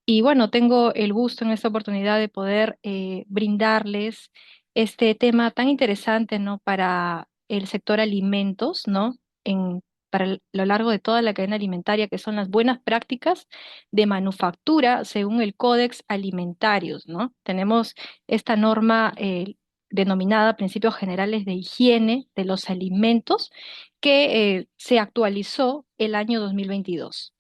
Y bueno, tengo el gusto en esta oportunidad de poder brindarles este tema tan interesante, ¿no? Para el sector alimentos, ¿no? Lo largo de toda la cadena alimentaria, que son las buenas prácticas de manufactura según el Códex Alimentarios, ¿no? Tenemos esta norma denominada Principios Generales de Higiene de los Alimentos, que se actualizó el año 2022.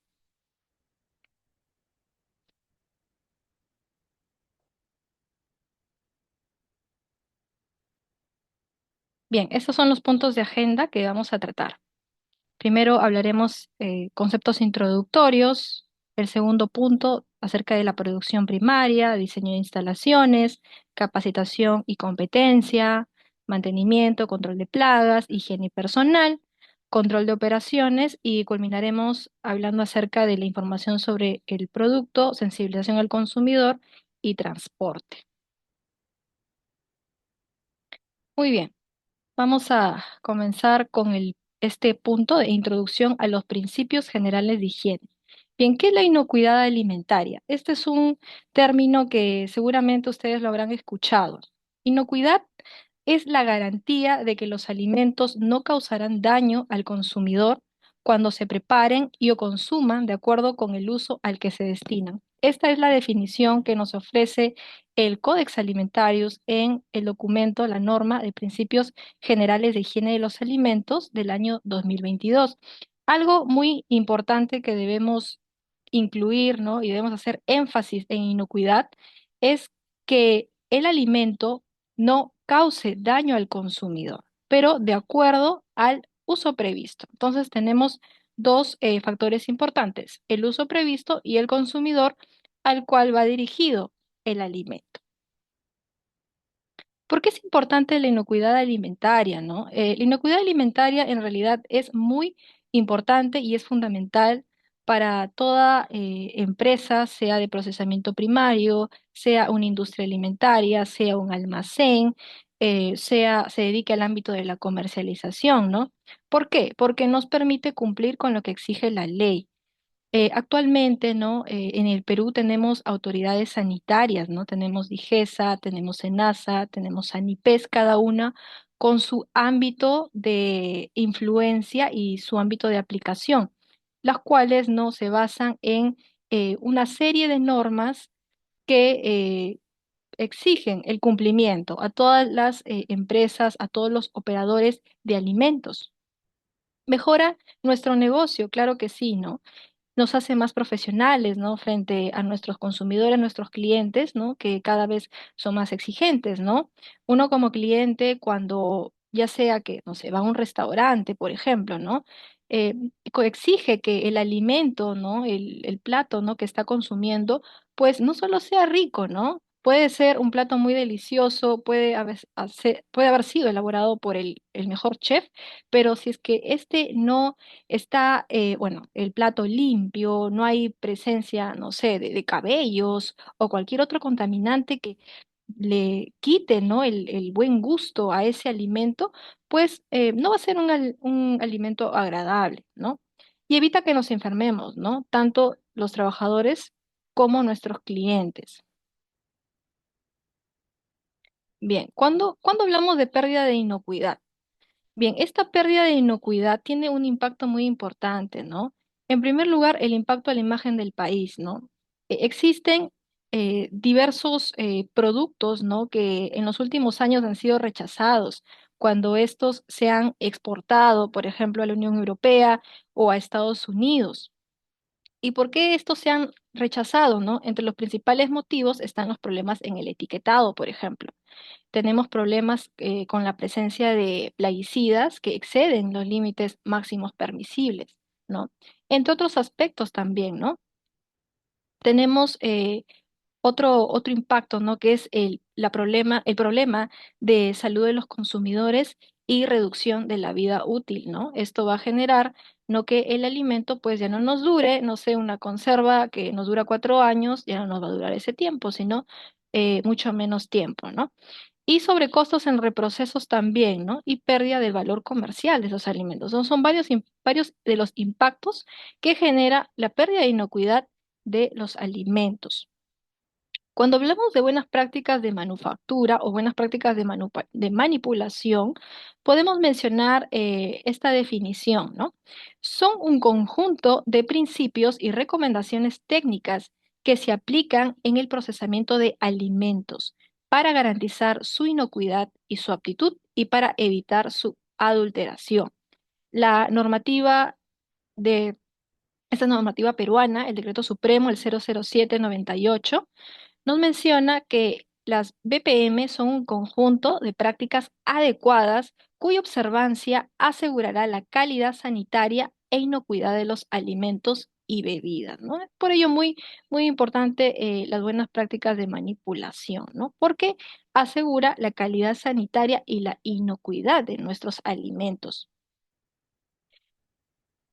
Bien, estos son los puntos de agenda que vamos a tratar. Primero hablaremos conceptos introductorios. El segundo punto acerca de la producción primaria, diseño de instalaciones, capacitación y competencia, mantenimiento, control de plagas, higiene personal, control de operaciones y culminaremos hablando acerca de la información sobre el producto, sensibilización al consumidor y transporte. Muy bien. Vamos a comenzar con este punto de introducción a los principios generales de higiene. Bien, ¿qué es la inocuidad alimentaria? Este es un término que seguramente ustedes lo habrán escuchado. Inocuidad es la garantía de que los alimentos no causarán daño al consumidor cuando se preparen y o consuman de acuerdo con el uso al que se destinan. Esta es la definición que nos ofrece el Codex Alimentarius en el documento, la norma de principios generales de higiene de los alimentos del año 2022. Algo muy importante que debemos incluir, ¿no? Y debemos hacer énfasis en inocuidad es que el alimento no cause daño al consumidor, pero de acuerdo al uso previsto. Entonces tenemos dos factores importantes, el uso previsto y el consumidor al cual va dirigido el alimento. ¿Por qué es importante la inocuidad alimentaria, no? La inocuidad alimentaria en realidad es muy importante y es fundamental para toda empresa, sea de procesamiento primario, sea una industria alimentaria, sea un almacén, se dedique al ámbito de la comercialización, ¿no? ¿Por qué? Porque nos permite cumplir con lo que exige la ley. Actualmente, ¿no? En el Perú tenemos autoridades sanitarias, ¿no? Tenemos DIGESA, tenemos SENASA, tenemos SANIPES, cada una con su ámbito de influencia y su ámbito de aplicación, las cuales, ¿no? Se basan en una serie de normas que exigen el cumplimiento a todas las empresas, a todos los operadores de alimentos. ¿Mejora nuestro negocio? Claro que sí, ¿no? Nos hace más profesionales, ¿no? Frente a nuestros consumidores, nuestros clientes, ¿no? Que cada vez son más exigentes, ¿no? Uno como cliente, cuando ya sea que, no sé, va a un restaurante, por ejemplo, ¿no? Eh, Exige que el alimento, ¿no? El plato, ¿no? Que está consumiendo, pues no solo sea rico, ¿no? Puede ser un plato muy delicioso, puede haber sido elaborado por el mejor chef, pero si es que este no está, bueno, el plato limpio, no hay presencia, no sé, de cabellos o cualquier otro contaminante que le quite, ¿no? El buen gusto a ese alimento, pues no va a ser un alimento agradable, ¿no? Y evita que nos enfermemos, ¿no? Tanto los trabajadores como nuestros clientes. Bien, cuando hablamos de pérdida de inocuidad? Bien, esta pérdida de inocuidad tiene un impacto muy importante, ¿no? En primer lugar, el impacto a la imagen del país, ¿no? Existen diversos productos, ¿no? Que en los últimos años han sido rechazados cuando estos se han exportado, por ejemplo, a la Unión Europea o a Estados Unidos. ¿Y por qué estos se han rechazado, no? Entre los principales motivos están los problemas en el etiquetado, por ejemplo. Tenemos problemas con la presencia de plaguicidas que exceden los límites máximos permisibles, ¿no? Entre otros aspectos también, ¿no? Tenemos otro impacto, ¿no? Que es el problema de salud de los consumidores y reducción de la vida útil, ¿no? Esto va a generar, no que el alimento pues ya no nos dure, no sé, una conserva que nos dura 4 años, ya no nos va a durar ese tiempo, sino mucho menos tiempo, ¿no? Y sobrecostos en reprocesos también, ¿no? Y pérdida del valor comercial de esos alimentos. Son varios de los impactos que genera la pérdida de inocuidad de los alimentos. Cuando hablamos de buenas prácticas de manufactura o buenas prácticas de manipulación, podemos mencionar esta definición, ¿no? Son un conjunto de principios y recomendaciones técnicas que se aplican en el procesamiento de alimentos para garantizar su inocuidad y su aptitud y para evitar su adulteración. La normativa de esta normativa peruana, el Decreto Supremo, el 00798, nos menciona que las BPM son un conjunto de prácticas adecuadas cuya observancia asegurará la calidad sanitaria e inocuidad de los alimentos y bebidas, ¿no? Es por ello muy importante las buenas prácticas de manipulación, ¿no? Porque asegura la calidad sanitaria y la inocuidad de nuestros alimentos.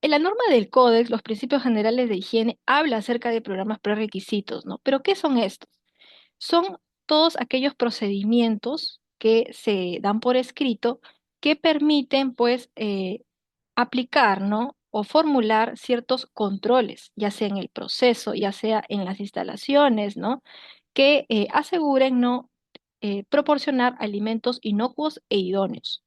En la norma del Códex, los principios generales de higiene habla acerca de programas prerequisitos, ¿no? Pero ¿qué son estos? Son todos aquellos procedimientos que se dan por escrito que permiten, pues, aplicar, ¿no? O formular ciertos controles, ya sea en el proceso, ya sea en las instalaciones, ¿no? Que aseguren, ¿no? Proporcionar alimentos inocuos e idóneos.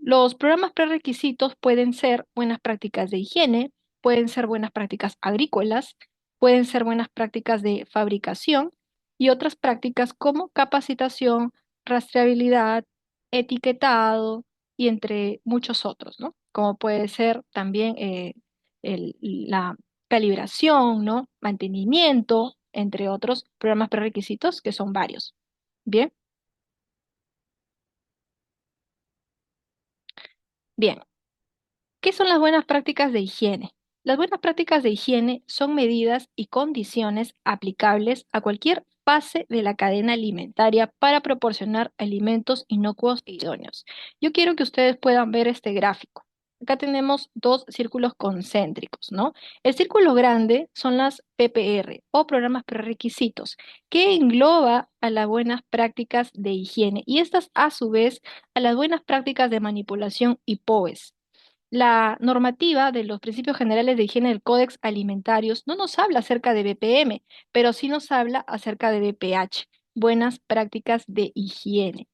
Los programas prerequisitos pueden ser buenas prácticas de higiene, pueden ser buenas prácticas agrícolas, pueden ser buenas prácticas de fabricación y otras prácticas como capacitación, rastreabilidad, etiquetado y entre muchos otros, ¿no? Como puede ser también la calibración, ¿no? Mantenimiento, entre otros programas prerequisitos que son varios. Bien, bien. ¿Qué son las buenas prácticas de higiene? Las buenas prácticas de higiene son medidas y condiciones aplicables a cualquier fase de la cadena alimentaria para proporcionar alimentos inocuos e idóneos. Yo quiero que ustedes puedan ver este gráfico. Acá tenemos dos círculos concéntricos, ¿no? El círculo grande son las PPR o programas prerequisitos, que engloba a las buenas prácticas de higiene y estas a su vez a las buenas prácticas de manipulación y POES. La normativa de los principios generales de higiene del Códex Alimentarios no nos habla acerca de BPM, pero sí nos habla acerca de BPH, buenas prácticas de higiene.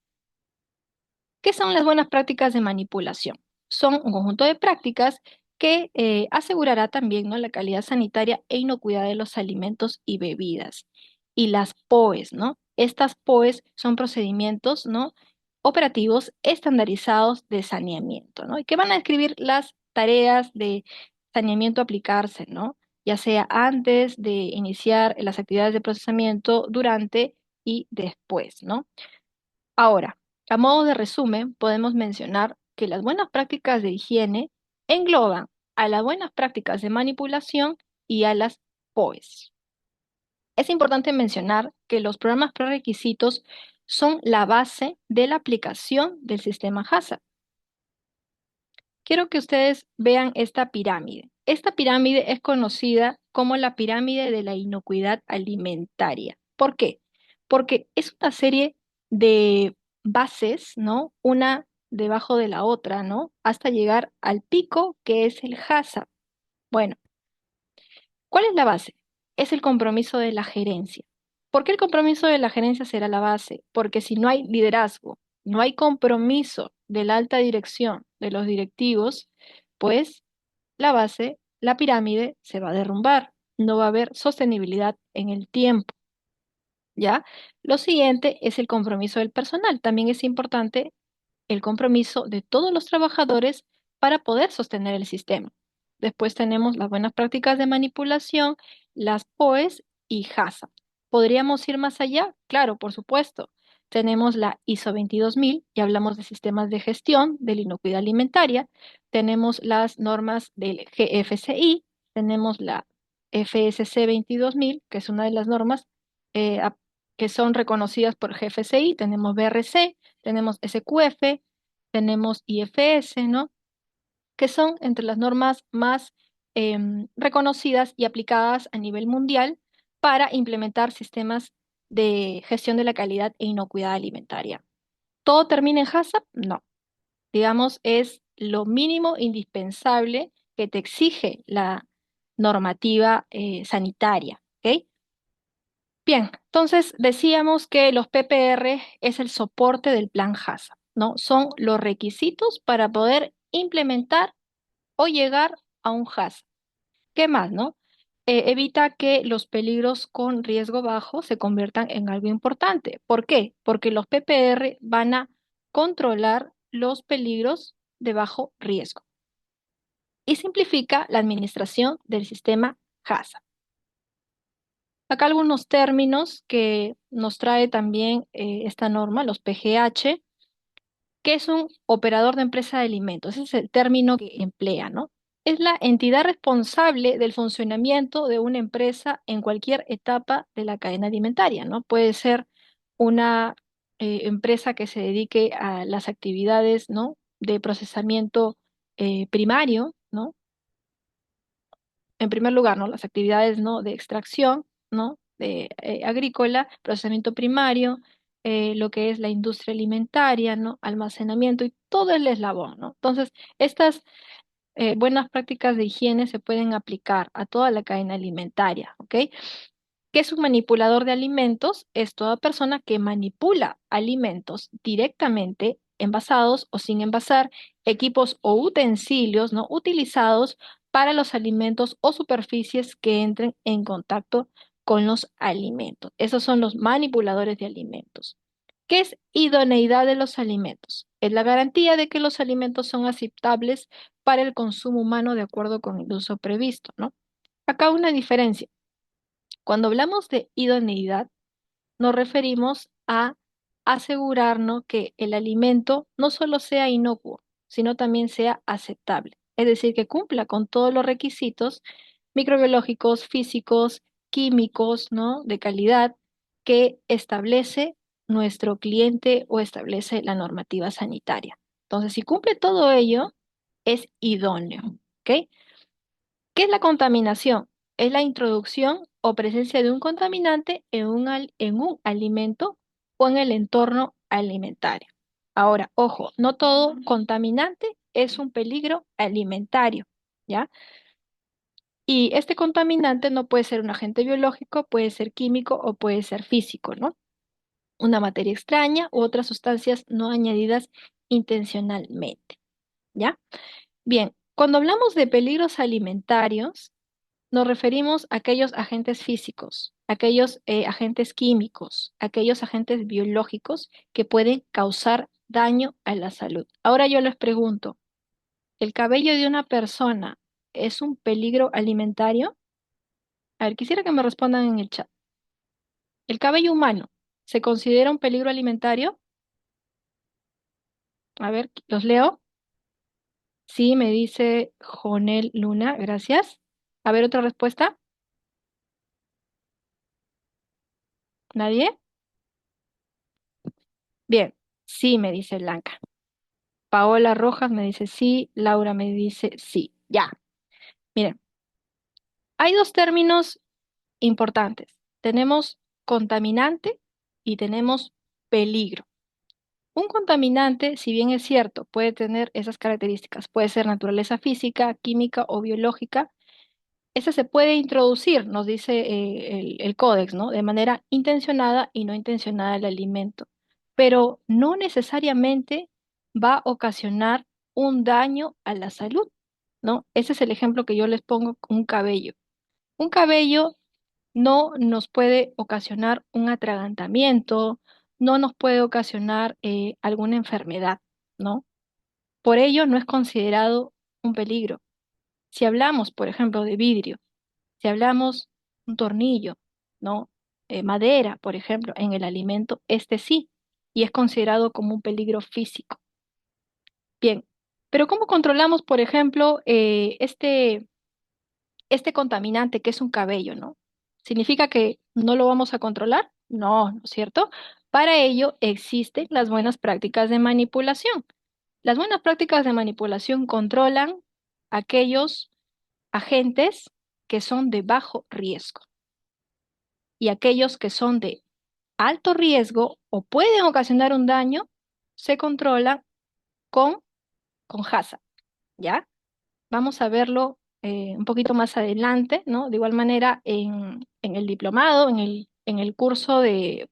¿Qué son las buenas prácticas de manipulación? Son un conjunto de prácticas que asegurará también, ¿no? La calidad sanitaria e inocuidad de los alimentos y bebidas. Y las POEs, ¿no? Estas POEs son procedimientos, ¿no? Operativos estandarizados de saneamiento, ¿no? Y que van a describir las tareas de saneamiento a aplicarse, ¿no? Ya sea antes de iniciar las actividades de procesamiento, durante y después, ¿no? Ahora, a modo de resumen, podemos mencionar que las buenas prácticas de higiene engloban a las buenas prácticas de manipulación y a las POEs. Es importante mencionar que los programas prerequisitos son la base de la aplicación del sistema HACCP. Quiero que ustedes vean esta pirámide. Esta pirámide es conocida como la pirámide de la inocuidad alimentaria. ¿Por qué? Porque es una serie de bases, ¿no? Una debajo de la otra, ¿no? Hasta llegar al pico que es el HACCP. Bueno, ¿cuál es la base? Es el compromiso de la gerencia. ¿Por qué el compromiso de la gerencia será la base? Porque si no hay liderazgo, no hay compromiso de la alta dirección, de los directivos, pues la base, la pirámide, se va a derrumbar. No va a haber sostenibilidad en el tiempo, ¿ya? Lo siguiente es el compromiso del personal. También es importante el compromiso de todos los trabajadores para poder sostener el sistema. Después tenemos las buenas prácticas de manipulación, las POEs y HACCP. ¿Podríamos ir más allá? Claro, por supuesto. Tenemos la ISO 22000 y hablamos de sistemas de gestión de la inocuidad alimentaria. Tenemos las normas del GFCI, tenemos la FSC 22000, que es una de las normas que son reconocidas por GFCI. Tenemos BRC, tenemos SQF, tenemos IFS, ¿no? Que son entre las normas más reconocidas y aplicadas a nivel mundial para implementar sistemas de gestión de la calidad e inocuidad alimentaria. ¿Todo termina en HACCP? No. Digamos, es lo mínimo indispensable que te exige la normativa sanitaria. ¿Ok? Bien, entonces decíamos que los PPR es el soporte del plan HACCP, ¿no? Son los requisitos para poder implementar o llegar a un HACCP. ¿Qué más, no? Evita que los peligros con riesgo bajo se conviertan en algo importante. ¿Por qué? Porque los PPR van a controlar los peligros de bajo riesgo y simplifica la administración del sistema HACCP. Acá algunos términos que nos trae también esta norma, los PGH. ¿Qué es un operador de empresa de alimentos? Ese es el término que emplea, ¿no? Es la entidad responsable del funcionamiento de una empresa en cualquier etapa de la cadena alimentaria, ¿no? Puede ser una empresa que se dedique a las actividades, ¿no? De procesamiento primario, ¿no? En primer lugar, ¿no? Las actividades, ¿no? De extracción, ¿no? De agrícola, procesamiento primario, lo que es la industria alimentaria, ¿no? Almacenamiento y todo el eslabón, ¿no? Entonces, estas buenas prácticas de higiene se pueden aplicar a toda la cadena alimentaria, ¿ok? ¿Qué es un manipulador de alimentos? Es toda persona que manipula alimentos directamente, envasados o sin envasar, equipos o utensilios, ¿no? Utilizados para los alimentos o superficies que entren en contacto con los alimentos. Esos son los manipuladores de alimentos. ¿Qué es idoneidad de los alimentos? Es la garantía de que los alimentos son aceptables para el consumo humano de acuerdo con el uso previsto, ¿no? Acá una diferencia. Cuando hablamos de idoneidad, nos referimos a asegurarnos que el alimento no solo sea inocuo, sino también sea aceptable. Es decir, que cumpla con todos los requisitos microbiológicos, físicos, químicos, ¿no? De calidad que establece nuestro cliente o establece la normativa sanitaria. Entonces, si cumple todo ello, es idóneo. ¿Ok? ¿Qué es la contaminación? Es la introducción o presencia de un contaminante en un alimento o en el entorno alimentario. Ahora, ojo, no todo contaminante es un peligro alimentario, ¿ya? Y este contaminante no puede ser un agente biológico, puede ser químico o puede ser físico, ¿no? Una materia extraña u otras sustancias no añadidas intencionalmente, ¿ya? Bien, cuando hablamos de peligros alimentarios, nos referimos a aquellos agentes físicos, aquellos agentes químicos, aquellos agentes biológicos que pueden causar daño a la salud. Ahora yo les pregunto, ¿el cabello de una persona es un peligro alimentario? A ver, quisiera que me respondan en el chat. ¿El cabello humano se considera un peligro alimentario? A ver, los leo. Sí, me dice Jonel Luna, gracias. A ver, otra respuesta. ¿Nadie? Bien, sí, me dice Blanca. Paola Rojas me dice sí, Laura me dice sí. Ya, miren, hay dos términos importantes. Tenemos contaminante y tenemos peligro. Un contaminante, si bien es cierto, puede tener esas características, puede ser naturaleza física, química o biológica. Esa se puede introducir, nos dice el códex, ¿no? De manera intencionada y no intencionada al alimento, pero no necesariamente va a ocasionar un daño a la salud, ¿no? Ese es el ejemplo que yo les pongo con un cabello. Un cabello no nos puede ocasionar un atragantamiento, no nos puede ocasionar alguna enfermedad, ¿no? Por ello no es considerado un peligro. Si hablamos, por ejemplo, de vidrio, si hablamos un tornillo, ¿no? Madera, por ejemplo, en el alimento, este sí, y es considerado como un peligro físico. Bien, pero ¿cómo controlamos, por ejemplo, este contaminante que es un cabello, ¿no? ¿Significa que no lo vamos a controlar? No, ¿no es cierto? Para ello existen las buenas prácticas de manipulación. Las buenas prácticas de manipulación controlan aquellos agentes que son de bajo riesgo y aquellos que son de alto riesgo o pueden ocasionar un daño se controlan con, con HACCP, ¿ya? Vamos a verlo un poquito más adelante, ¿no? De igual manera, en el diplomado, en el curso de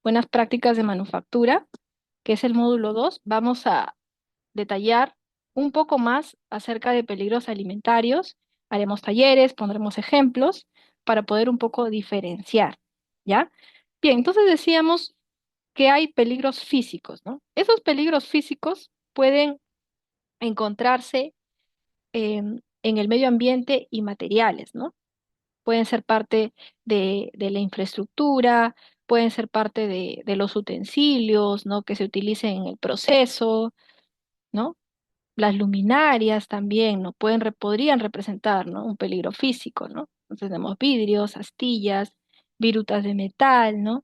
Buenas Prácticas de Manufactura, que es el módulo 2, vamos a detallar un poco más acerca de peligros alimentarios. Haremos talleres, pondremos ejemplos para poder un poco diferenciar, ¿ya? Bien, entonces decíamos que hay peligros físicos, ¿no? Esos peligros físicos pueden encontrarse en el medio ambiente y materiales, ¿no? Pueden ser parte de la infraestructura, pueden ser parte de los utensilios, ¿no? Que se utilicen en el proceso, ¿no? Las luminarias también, ¿no? Podrían representar, ¿no? Un peligro físico, ¿no? Entonces tenemos vidrios, astillas, virutas de metal, ¿no?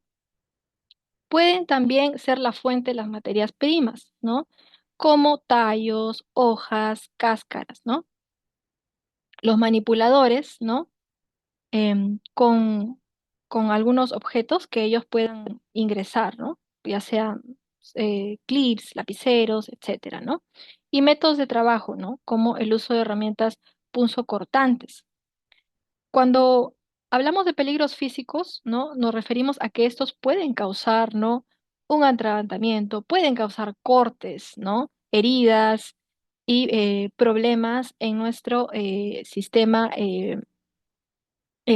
Pueden también ser la fuente de las materias primas, ¿no? Como tallos, hojas, cáscaras, ¿no? Los manipuladores, ¿no? Em, con, con algunos objetos que ellos puedan ingresar, ¿no? Ya sean clips, lapiceros, etcétera, ¿no? Y métodos de trabajo, ¿no? Como el uso de herramientas punzocortantes. Cuando hablamos de peligros físicos, ¿no? Nos referimos a que estos pueden causar, ¿no? Un atragantamiento, pueden causar cortes, ¿no? Heridas y problemas en nuestro sistema,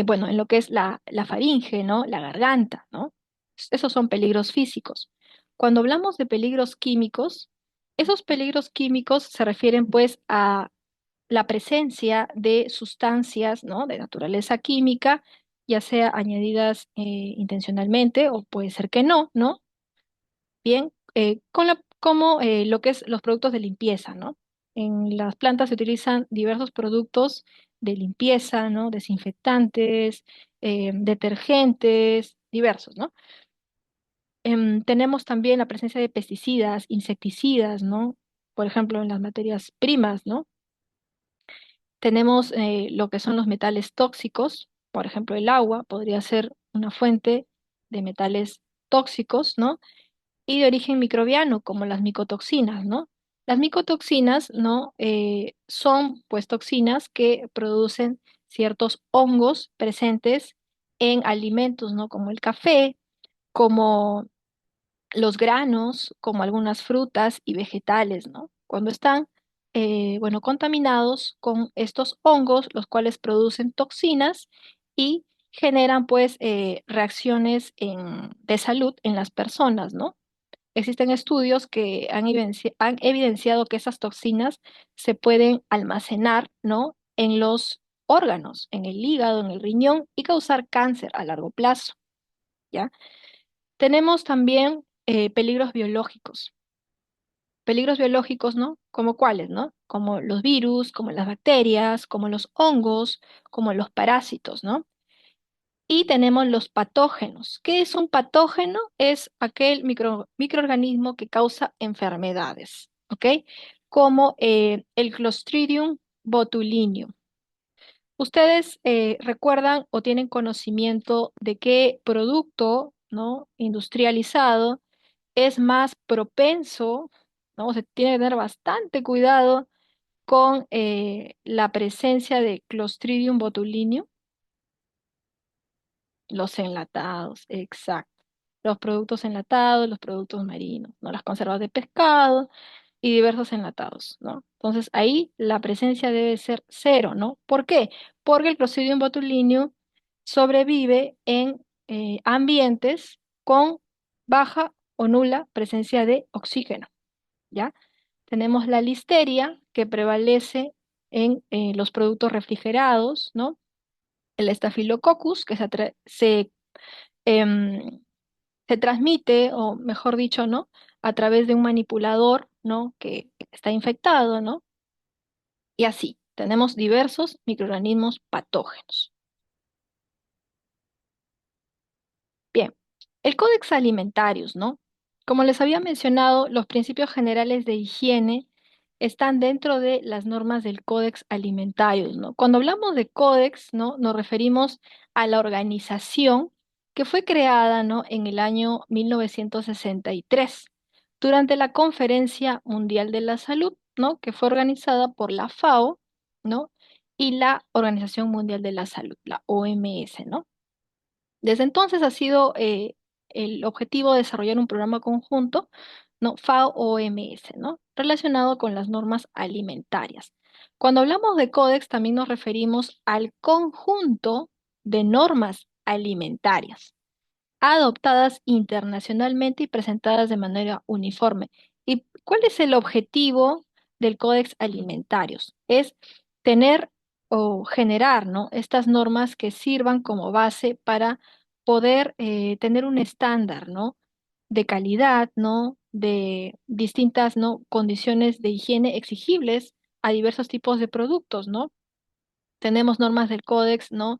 bueno, en lo que es la faringe, ¿no? La garganta, ¿no? Esos son peligros físicos. Cuando hablamos de peligros químicos, esos peligros químicos se refieren pues a la presencia de sustancias, ¿no? De naturaleza química, ya sea añadidas intencionalmente o puede ser que no, ¿no? Bien, como lo que es los productos de limpieza, ¿no? En las plantas se utilizan diversos productos de limpieza, ¿no? Desinfectantes, detergentes, diversos, ¿no? Tenemos también la presencia de pesticidas, insecticidas, ¿no? Por ejemplo, en las materias primas, ¿no? Tenemos lo que son los metales tóxicos, por ejemplo, el agua podría ser una fuente de metales tóxicos, ¿no? Y de origen microbiano, como las micotoxinas, ¿no? Las micotoxinas, ¿no? Son, pues, toxinas que producen ciertos hongos presentes en alimentos, ¿no? Como el café, como los granos, como algunas frutas y vegetales, ¿no? Cuando están, bueno, contaminados con estos hongos, los cuales producen toxinas y generan, pues, reacciones de salud en las personas, ¿no? Existen estudios que han evidenciado que esas toxinas se pueden almacenar, ¿no? En los órganos, en el hígado, en el riñón y causar cáncer a largo plazo, ¿ya? Tenemos también peligros biológicos, ¿no? Como cuáles, ¿no? Como los virus, como las bacterias, como los hongos, como los parásitos, ¿no? Y tenemos los patógenos. ¿Qué es un patógeno? Es aquel microorganismo que causa enfermedades, ¿ok? Como el Clostridium botulinum. ¿Ustedes recuerdan o tienen conocimiento de qué producto, ¿no? Industrializado es más propenso, ¿no? Se tiene que tener bastante cuidado con la presencia de Clostridium botulinum? Los enlatados, exacto. Los productos enlatados, los productos marinos, ¿no? Las conservas de pescado y diversos enlatados, ¿no? Entonces ahí la presencia debe ser cero, ¿no? ¿Por qué? Porque el Clostridium botulinum sobrevive en ambientes con baja o nula presencia de oxígeno, ¿ya? Tenemos la listeria que prevalece en los productos refrigerados, ¿no? El Staphylococcus, que em, se transmite, o mejor dicho, ¿no? A través de un manipulador, ¿no? Que está infectado, ¿no? Y así, tenemos diversos microorganismos patógenos. Bien, el Codex Alimentarius, ¿no? Como les había mencionado, los principios generales de higiene están dentro de las normas del Codex Alimentarius, ¿no? Cuando hablamos de Codex, ¿no? Nos referimos a la organización que fue creada, ¿no? En el año 1963, durante la Conferencia Mundial de la Salud, ¿no? Que fue organizada por la FAO, ¿no? y la Organización Mundial de la Salud, la OMS, ¿no? Desde entonces ha sido el objetivo de desarrollar un programa conjunto, ¿no? FAO-OMS, ¿no? Relacionado con las normas alimentarias. Cuando hablamos de códex, también nos referimos al conjunto de normas alimentarias adoptadas internacionalmente y presentadas de manera uniforme. ¿Y cuál es el objetivo del Códex Alimentarios? Es tener o generar, ¿no? Estas normas que sirvan como base para poder tener un estándar, ¿no? De calidad, ¿no? De distintas, ¿no? Condiciones de higiene exigibles a diversos tipos de productos, ¿no? Tenemos normas del códex, ¿no?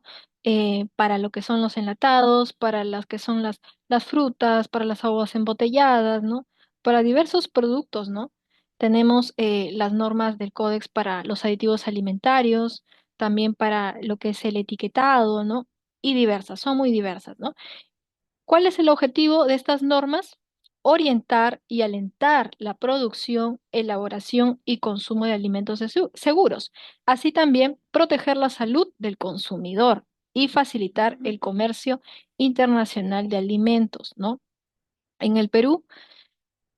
Para lo que son los enlatados, para las que son las frutas, para las aguas embotelladas, ¿no? Para diversos productos, ¿no? Tenemos las normas del códex para los aditivos alimentarios, también para lo que es el etiquetado, ¿no? Y diversas, son muy diversas, ¿no? ¿Cuál es el objetivo de estas normas? Orientar y alentar la producción, elaboración y consumo de alimentos seguros. Así también proteger la salud del consumidor y facilitar el comercio internacional de alimentos, ¿no? En el Perú,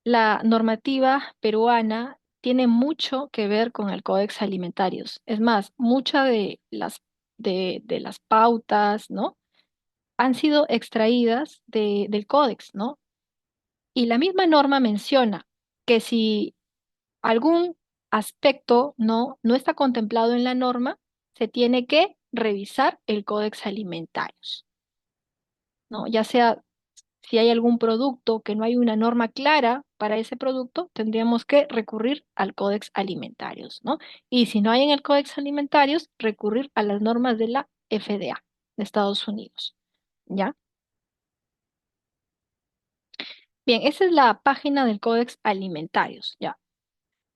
la normativa peruana tiene mucho que ver con el Códex Alimentarios. Es más, muchas de las pautas, ¿no? Han sido extraídas del Códex, ¿no? Y la misma norma menciona que si algún aspecto no está contemplado en la norma, se tiene que revisar el Códex Alimentarios, ¿no? Ya sea si hay algún producto que no hay una norma clara para ese producto, tendríamos que recurrir al Códex Alimentarios, ¿no? Y si no hay en el Códex Alimentarios, recurrir a las normas de la FDA de Estados Unidos, ¿ya? Bien, esa es la página del Códex Alimentarios, ¿ya?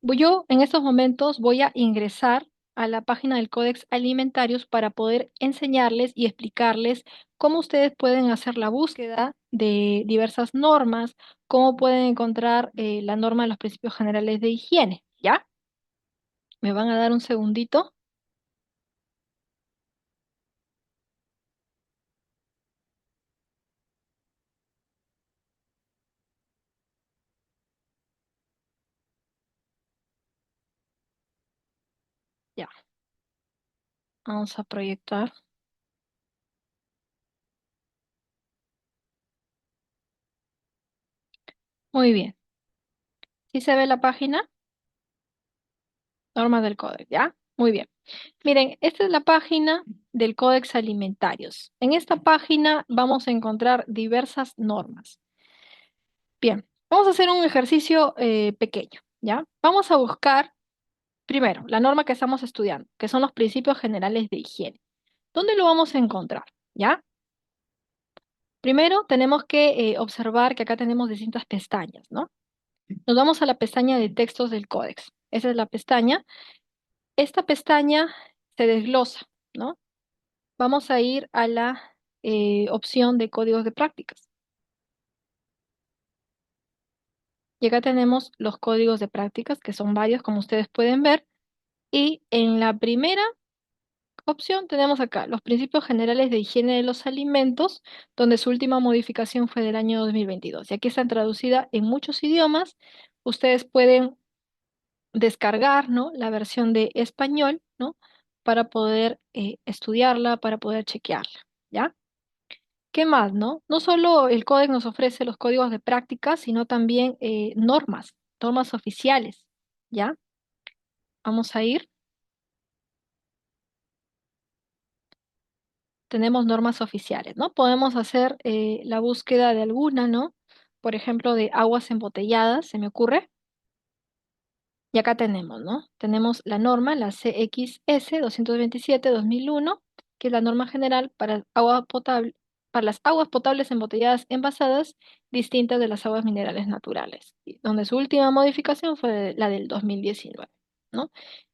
Yo en estos momentos voy a ingresar a la página del Códex Alimentarios para poder enseñarles y explicarles cómo ustedes pueden hacer la búsqueda de diversas normas, cómo pueden encontrar la norma de los principios generales de higiene. ¿Ya? ¿Me van a dar un segundito? Ya, vamos a proyectar. Muy bien. ¿Sí se ve la página? Normas del Códex, ¿ya? Muy bien. Miren, esta es la página del Códex Alimentarios. En esta página vamos a encontrar diversas normas. Bien, vamos a hacer un ejercicio pequeño, ¿ya? Vamos a buscar primero la norma que estamos estudiando, que son los principios generales de higiene. ¿Dónde lo vamos a encontrar? ¿Ya? Primero tenemos que observar que acá tenemos distintas pestañas, ¿no? Nos vamos a la pestaña de textos del códex. Esa es la pestaña. Esta pestaña se desglosa, ¿no? Vamos a ir a la opción de códigos de prácticas. Y acá tenemos los códigos de prácticas, que son varios, como ustedes pueden ver. Y en la primera opción tenemos acá los principios generales de higiene de los alimentos, donde su última modificación fue del año 2022. Y aquí están traducidas en muchos idiomas. Ustedes pueden descargar, ¿no? La versión de español, ¿no? Para poder estudiarla, para poder chequearla, ¿ya? ¿Qué más, no? No solo el códex nos ofrece los códigos de práctica, sino también normas oficiales, ¿ya? Vamos a ir. Tenemos normas oficiales, ¿no? Podemos hacer la búsqueda de alguna, ¿no? Por ejemplo, de aguas embotelladas, se me ocurre. Y acá tenemos, ¿no? Tenemos la norma, la CXS 227-2001, que es la norma general para agua potable, para las aguas potables embotelladas envasadas, distintas de las aguas minerales naturales, y donde su última modificación fue la del 2019, ¿no?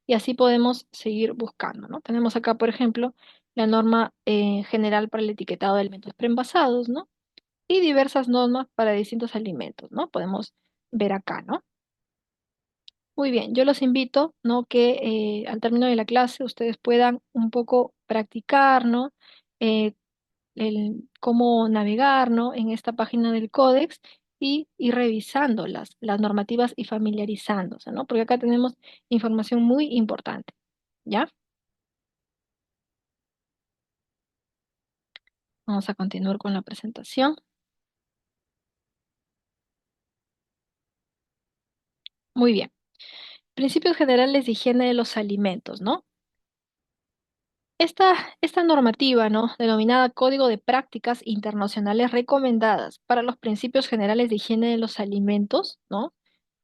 Y así podemos seguir buscando, ¿no? Tenemos acá, por ejemplo, la norma general para el etiquetado de alimentos preenvasados, ¿no? Y diversas normas para distintos alimentos, ¿no? Podemos ver acá, ¿no? Muy bien, yo los invito, ¿no? Que al término de la clase ustedes puedan un poco practicar, ¿no? Eh, cómo navegar, ¿no? En esta página del Códex y ir revisando las normativas y familiarizándose, ¿no? Porque acá tenemos información muy importante, ¿ya? Vamos a continuar con la presentación. Muy bien. Principios generales de higiene de los alimentos, ¿no? Esta normativa, ¿no? Denominada Código de Prácticas Internacionales Recomendadas para los Principios Generales de Higiene de los Alimentos, ¿no?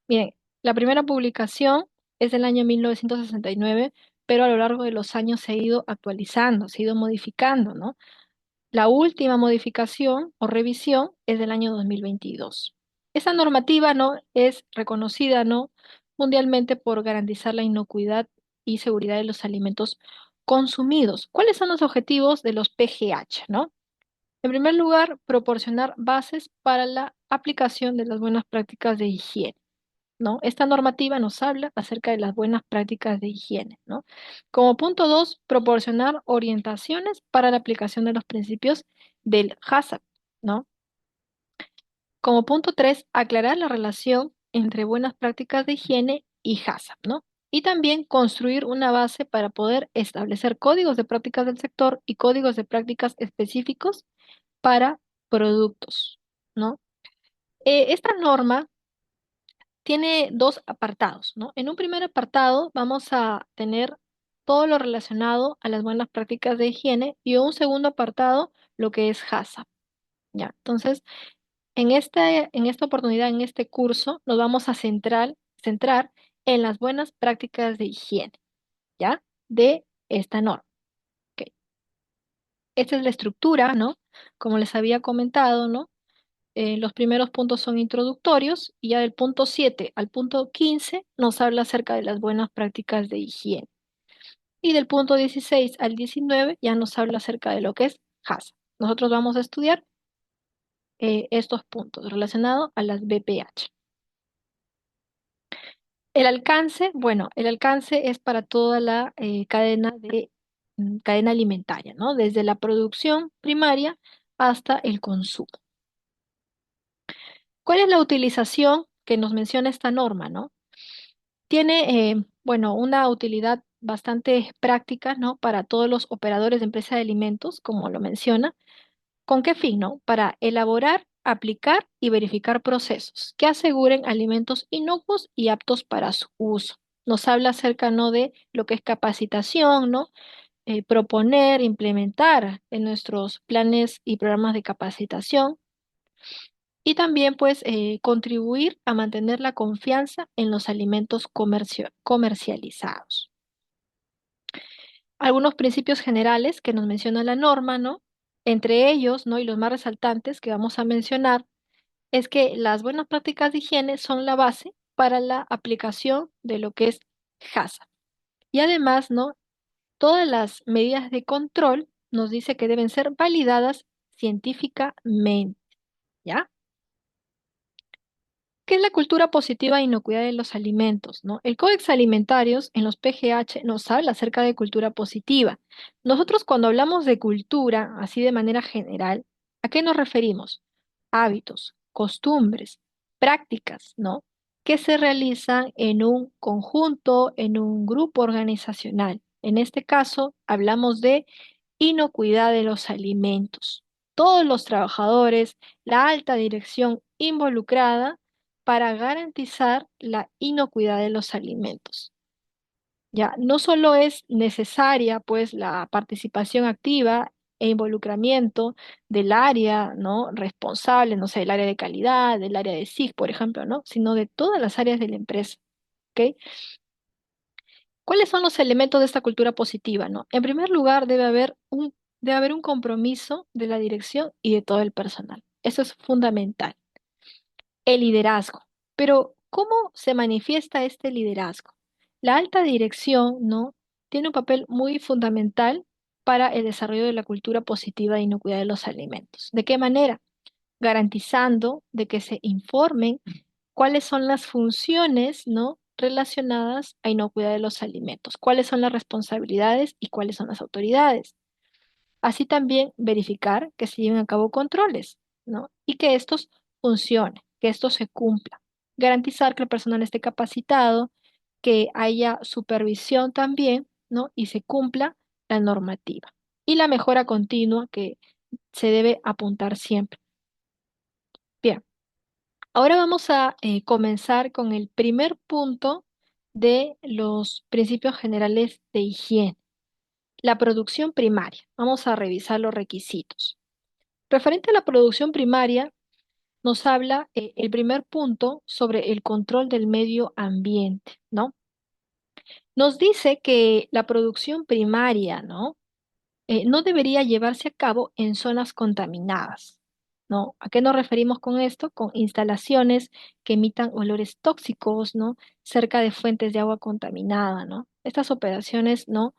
Miren, la primera publicación es del año 1969, pero a lo largo de los años se ha ido actualizando, se ha ido modificando, ¿no? La última modificación o revisión es del año 2022. Esa normativa, ¿no? Es reconocida, ¿no? Mundialmente por garantizar la inocuidad y seguridad de los alimentos consumidos. ¿Cuáles son los objetivos de los PGH, ¿no? En primer lugar, proporcionar bases para la aplicación de las buenas prácticas de higiene, ¿no? Esta normativa nos habla acerca de las buenas prácticas de higiene, ¿no? Como punto dos, proporcionar orientaciones para la aplicación de los principios del HACCP, ¿no? Como punto tres, aclarar la relación entre buenas prácticas de higiene y HACCP, ¿no? Y también construir una base para poder establecer códigos de prácticas del sector y códigos de prácticas específicos para productos, ¿no? Esta norma tiene dos apartados, ¿no? En un primer apartado vamos a tener todo lo relacionado a las buenas prácticas de higiene y un segundo apartado lo que es HACCP, ¿ya? Entonces, en esta oportunidad, en este curso, nos vamos a centrar en las buenas prácticas de higiene, ¿ya? De esta norma. ¿Ok? Esta es la estructura, ¿no? Como les había comentado, ¿no? Los primeros puntos son introductorios y ya del punto 7 al punto 15 nos habla acerca de las buenas prácticas de higiene. Y del punto 16 al 19 ya nos habla acerca de lo que es HACCP. Nosotros vamos a estudiar estos puntos relacionados a las BPH. El alcance, bueno, el alcance es para toda la cadena alimentaria, ¿no? Desde la producción primaria hasta el consumo. ¿Cuál es la utilización que nos menciona esta norma, no? Tiene, bueno, una utilidad bastante práctica, ¿no? Para todos los operadores de empresa de alimentos, como lo menciona. ¿Con qué fin, no? Para elaborar, aplicar y verificar procesos que aseguren alimentos inocuos y aptos para su uso. Nos habla acerca, ¿no? De lo que es capacitación, ¿no? Proponer, implementar en nuestros planes y programas de capacitación y también pues contribuir a mantener la confianza en los alimentos comercializados. Algunos principios generales que nos menciona la norma, ¿no? Entre ellos, ¿no? Y los más resaltantes que vamos a mencionar es que las buenas prácticas de higiene son la base para la aplicación de lo que es HACCP. Y además, ¿no? Todas las medidas de control nos dice que deben ser validadas científicamente, ¿ya? ¿Qué es la cultura positiva e inocuidad de los alimentos, no? El Códex Alimentarios en los PGH nos habla acerca de cultura positiva. Nosotros cuando hablamos de cultura, así de manera general, ¿a qué nos referimos? Hábitos, costumbres, prácticas, ¿no? Que se realizan en un conjunto, en un grupo organizacional. En este caso, hablamos de inocuidad de los alimentos. Todos los trabajadores, la alta dirección involucrada para garantizar la inocuidad de los alimentos. Ya, no solo es necesaria pues la participación activa e involucramiento del área, ¿no? Responsable, no sé, del área de calidad, del área de SIG, por ejemplo, ¿no? Sino de todas las áreas de la empresa, ¿ok? ¿Cuáles son los elementos de esta cultura positiva, no? En primer lugar, debe haber un compromiso de la dirección y de todo el personal. Eso es fundamental. El liderazgo. Pero, ¿cómo se manifiesta este liderazgo? La alta dirección, ¿no? Tiene un papel muy fundamental para el desarrollo de la cultura positiva de inocuidad de los alimentos. ¿De qué manera? Garantizando de que se informen cuáles son las funciones, ¿no? relacionadas a inocuidad de los alimentos. ¿Cuáles son las responsabilidades y cuáles son las autoridades? Así también verificar que se lleven a cabo controles, ¿no? Y que estos funcionen, que esto se cumpla. Garantizar que el personal esté capacitado, que haya supervisión también, ¿no? Y se cumpla la normativa. Y la mejora continua que se debe apuntar siempre. Bien, ahora vamos a comenzar con el primer punto de los principios generales de higiene, la producción primaria. Vamos a revisar los requisitos. Referente a la producción primaria, nos habla el primer punto sobre el control del medio ambiente, ¿no? Nos dice que la producción primaria, ¿no? No debería llevarse a cabo en zonas contaminadas, ¿no? ¿A qué nos referimos con esto? Con instalaciones que emitan olores tóxicos, ¿no? Cerca de fuentes de agua contaminada, ¿no? Estas operaciones, ¿no?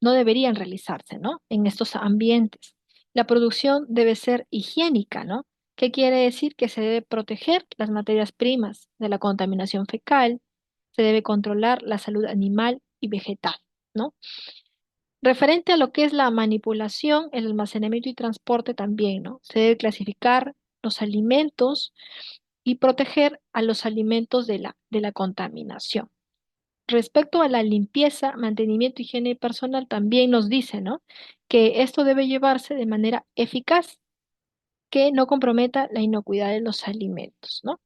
No deberían realizarse, ¿no? En estos ambientes. La producción debe ser higiénica, ¿no? ¿Qué quiere decir? Que se debe proteger las materias primas de la contaminación fecal, se debe controlar la salud animal y vegetal, ¿no? Referente a lo que es la manipulación, el almacenamiento y transporte también, ¿no? Se debe clasificar los alimentos y proteger a los alimentos de la contaminación. Respecto a la limpieza, mantenimiento, higiene personal, también nos dice, ¿no? Que esto debe llevarse de manera eficaz, que no comprometa la inocuidad de los alimentos, ¿no?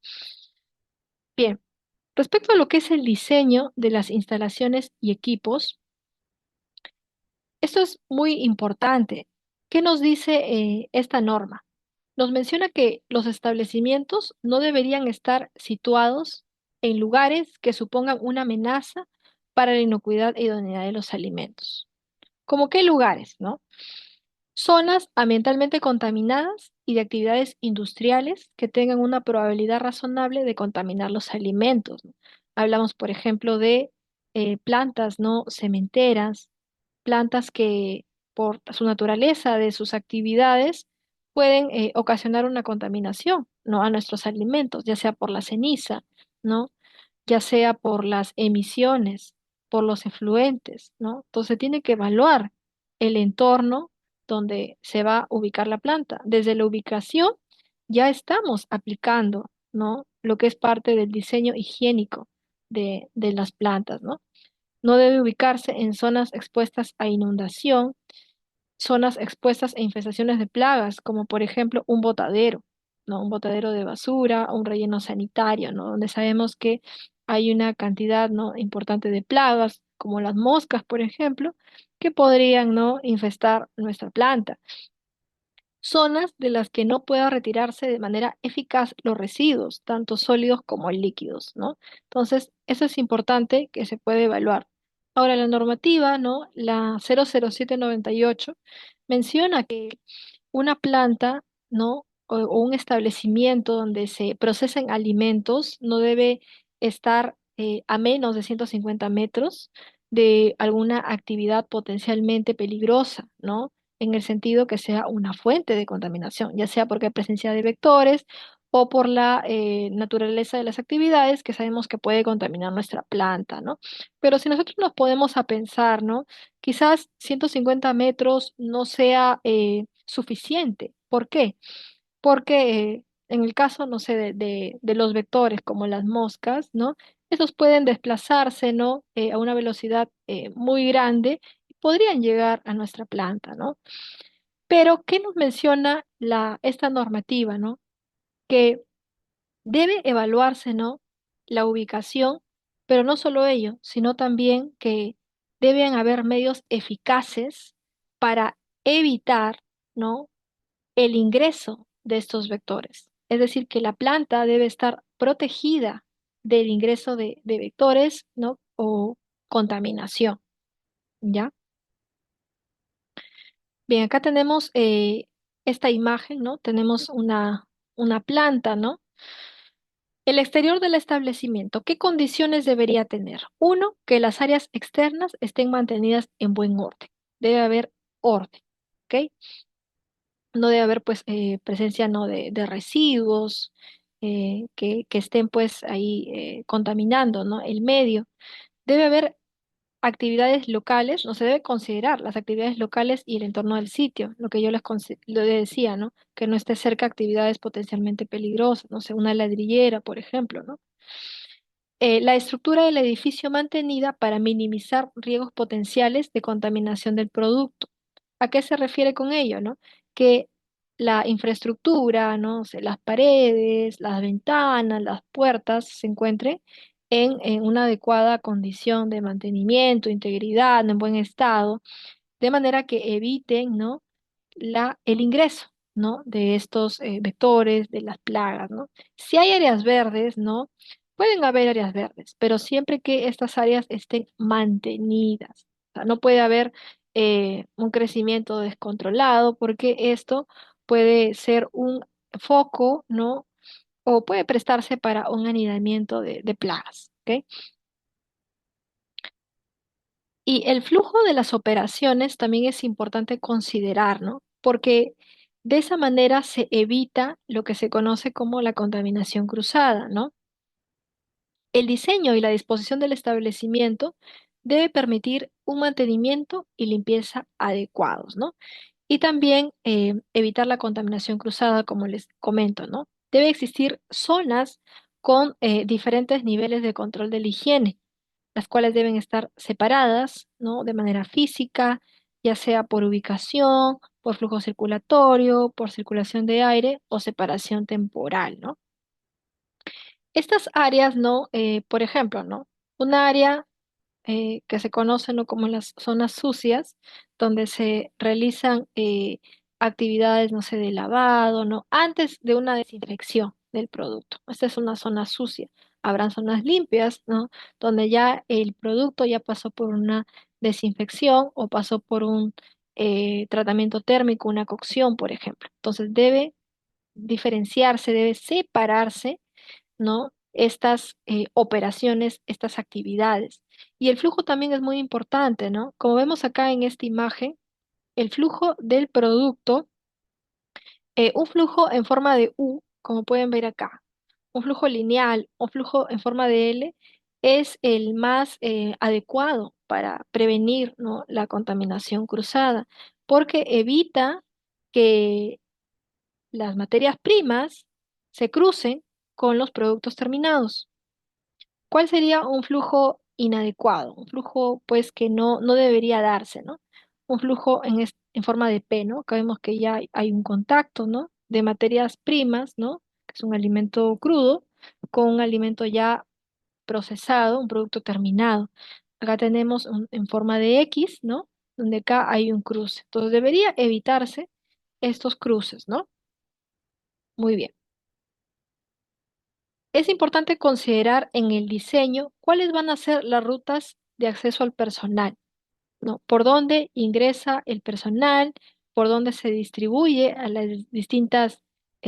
Bien, respecto a lo que es el diseño de las instalaciones y equipos, esto es muy importante. ¿Qué nos dice esta norma? Nos menciona que los establecimientos no deberían estar situados en lugares que supongan una amenaza para la inocuidad e idoneidad de los alimentos. ¿Cómo qué lugares, no? Zonas ambientalmente contaminadas y de actividades industriales que tengan una probabilidad razonable de contaminar los alimentos, ¿no? Hablamos, por ejemplo, de plantas no cementeras, plantas que por su naturaleza de sus actividades pueden ocasionar una contaminación, ¿no? A nuestros alimentos, ya sea por la ceniza, ¿no? Ya sea por las emisiones, por los efluentes, ¿no? Entonces tiene que evaluar el entorno donde se va a ubicar la planta. Desde la ubicación ya estamos aplicando, ¿no? Lo que es parte del diseño higiénico de las plantas, ¿no? No debe ubicarse en zonas expuestas a inundación, zonas expuestas a infestaciones de plagas, como por ejemplo un botadero, ¿no? Un botadero de basura, un relleno sanitario, ¿no? Donde sabemos que hay una cantidad, ¿no? importante de plagas, como las moscas, por ejemplo, que podrían, ¿no? infestar nuestra planta. Zonas de las que no pueda retirarse de manera eficaz los residuos, tanto sólidos como líquidos, ¿no? Entonces, eso es importante que se puede evaluar. Ahora, la normativa, ¿no? La 00798 menciona que una planta, ¿no? O un establecimiento donde se procesen alimentos no debe estar a menos de 150 metros de alguna actividad potencialmente peligrosa, ¿no? En el sentido que sea una fuente de contaminación, ya sea porque hay presencia de vectores o por la naturaleza de las actividades que sabemos que puede contaminar nuestra planta, ¿no? Pero si nosotros nos podemos a pensar, ¿no? Quizás 150 metros no sea suficiente. ¿Por qué? Porque en el caso, no sé, de los vectores como las moscas, ¿no? Esos pueden desplazarse, ¿no? A una velocidad muy grande y podrían llegar a nuestra planta, ¿no? Pero, ¿qué nos menciona esta normativa, ¿no? Que debe evaluarse, ¿no? La ubicación, pero no solo ello, sino también que deben haber medios eficaces para evitar, ¿no? el ingreso de estos vectores. Es decir, que la planta debe estar protegida del ingreso de vectores, ¿no? O contaminación, ¿ya? Bien, acá tenemos esta imagen, ¿no? Tenemos una planta, ¿no? El exterior del establecimiento, ¿qué condiciones debería tener? Uno, que las áreas externas estén mantenidas en buen orden. Debe haber orden, ¿ok? No debe haber, pues, presencia, ¿no? de residuos, que estén pues ahí contaminando, ¿no? El medio. Debe haber actividades locales, no se debe considerar las actividades locales y el entorno del sitio, lo que yo lo decía, ¿no? Que no esté cerca actividades potencialmente peligrosas, no sé, una ladrillera, por ejemplo, ¿no? La estructura del edificio mantenida para minimizar riesgos potenciales de contaminación del producto. ¿A qué se refiere con ello, no? Que la infraestructura, ¿no? O sea, las paredes, las ventanas, las puertas se encuentren en una adecuada condición de mantenimiento, integridad, en buen estado, de manera que eviten, ¿no? El ingreso, ¿no? De estos vectores, de las plagas, ¿no? Si hay áreas verdes, ¿no? Pueden haber áreas verdes, pero siempre que estas áreas estén mantenidas. O sea, no puede haber un crecimiento descontrolado porque esto puede ser un foco, ¿no? O puede prestarse para un anidamiento de plagas, ¿ok? Y el flujo de las operaciones también es importante considerar, ¿no? Porque de esa manera se evita lo que se conoce como la contaminación cruzada, ¿no? El diseño y la disposición del establecimiento debe permitir un mantenimiento y limpieza adecuados, ¿no? Y también evitar la contaminación cruzada, como les comento, ¿no? Debe existir zonas con diferentes niveles de control de la higiene, las cuales deben estar separadas, ¿no? De manera física, ya sea por ubicación, por flujo circulatorio, por circulación de aire o separación temporal, ¿no? Estas áreas, ¿no? Por ejemplo, ¿no? Un área que se conocen, ¿no? Como las zonas sucias, donde se realizan actividades, no sé, de lavado, ¿no? Antes de una desinfección del producto. Esta es una zona sucia. Habrán zonas limpias, ¿no? Donde ya el producto ya pasó por una desinfección o pasó por un tratamiento térmico, una cocción, por ejemplo. Entonces debe diferenciarse, debe separarse, ¿no? Estas operaciones, estas actividades. Y el flujo también es muy importante, ¿no? Como vemos acá en esta imagen, el flujo del producto, un flujo en forma de U, como pueden ver acá, un flujo lineal o flujo en forma de L, es el más adecuado para prevenir, ¿no? La contaminación cruzada, porque evita que las materias primas se crucen con los productos terminados. ¿Cuál sería un flujo inadecuado? Un flujo, pues, que no debería darse, ¿no? Un flujo en forma de P, ¿no? Acá vemos que ya hay un contacto, ¿no? De materias primas, ¿no? Que es un alimento crudo, con un alimento ya procesado, un producto terminado. Acá tenemos en forma de X, ¿no? Donde acá hay un cruce. Entonces debería evitarse estos cruces, ¿no? Muy bien. Es importante considerar en el diseño cuáles van a ser las rutas de acceso al personal, ¿no? Por dónde ingresa el personal, por dónde se distribuye a las distintas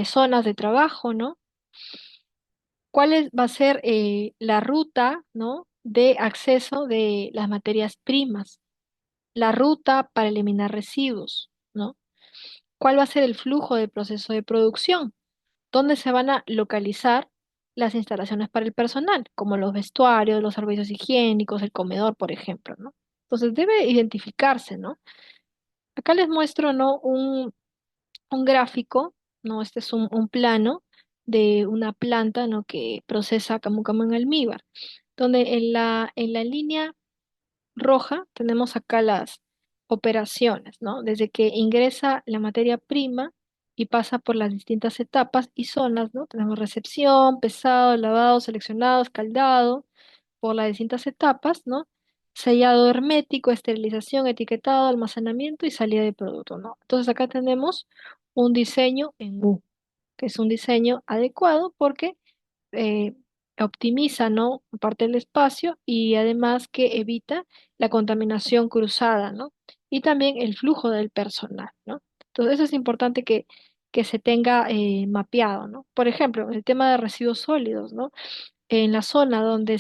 zonas de trabajo, ¿no? Va a ser la ruta, ¿no? De acceso de las materias primas, la ruta para eliminar residuos, ¿no? ¿Cuál va a ser el flujo del proceso de producción? ¿Dónde se van a localizar las instalaciones para el personal, como los vestuarios, los servicios higiénicos, el comedor, por ejemplo, ¿no? Entonces debe identificarse, ¿no? Acá les muestro, ¿no? Un gráfico, ¿no? Este es un plano de una planta, ¿no? Que procesa camu camu en almíbar, donde en la línea roja tenemos acá las operaciones, ¿no? Desde que ingresa la materia prima y pasa por las distintas etapas y zonas, ¿no? Tenemos recepción, pesado, lavado, seleccionado, escaldado, por las distintas etapas, ¿no? Sellado hermético, esterilización, etiquetado, almacenamiento y salida de producto, ¿no? Entonces acá tenemos un diseño en U, que es un diseño adecuado porque eh, optimiza, ¿no? Parte del espacio y además que evita la contaminación cruzada, ¿no? Y también el flujo del personal, ¿no? Entonces eso es importante que se tenga mapeado, ¿no? Por ejemplo, el tema de residuos sólidos, ¿no? En la zona donde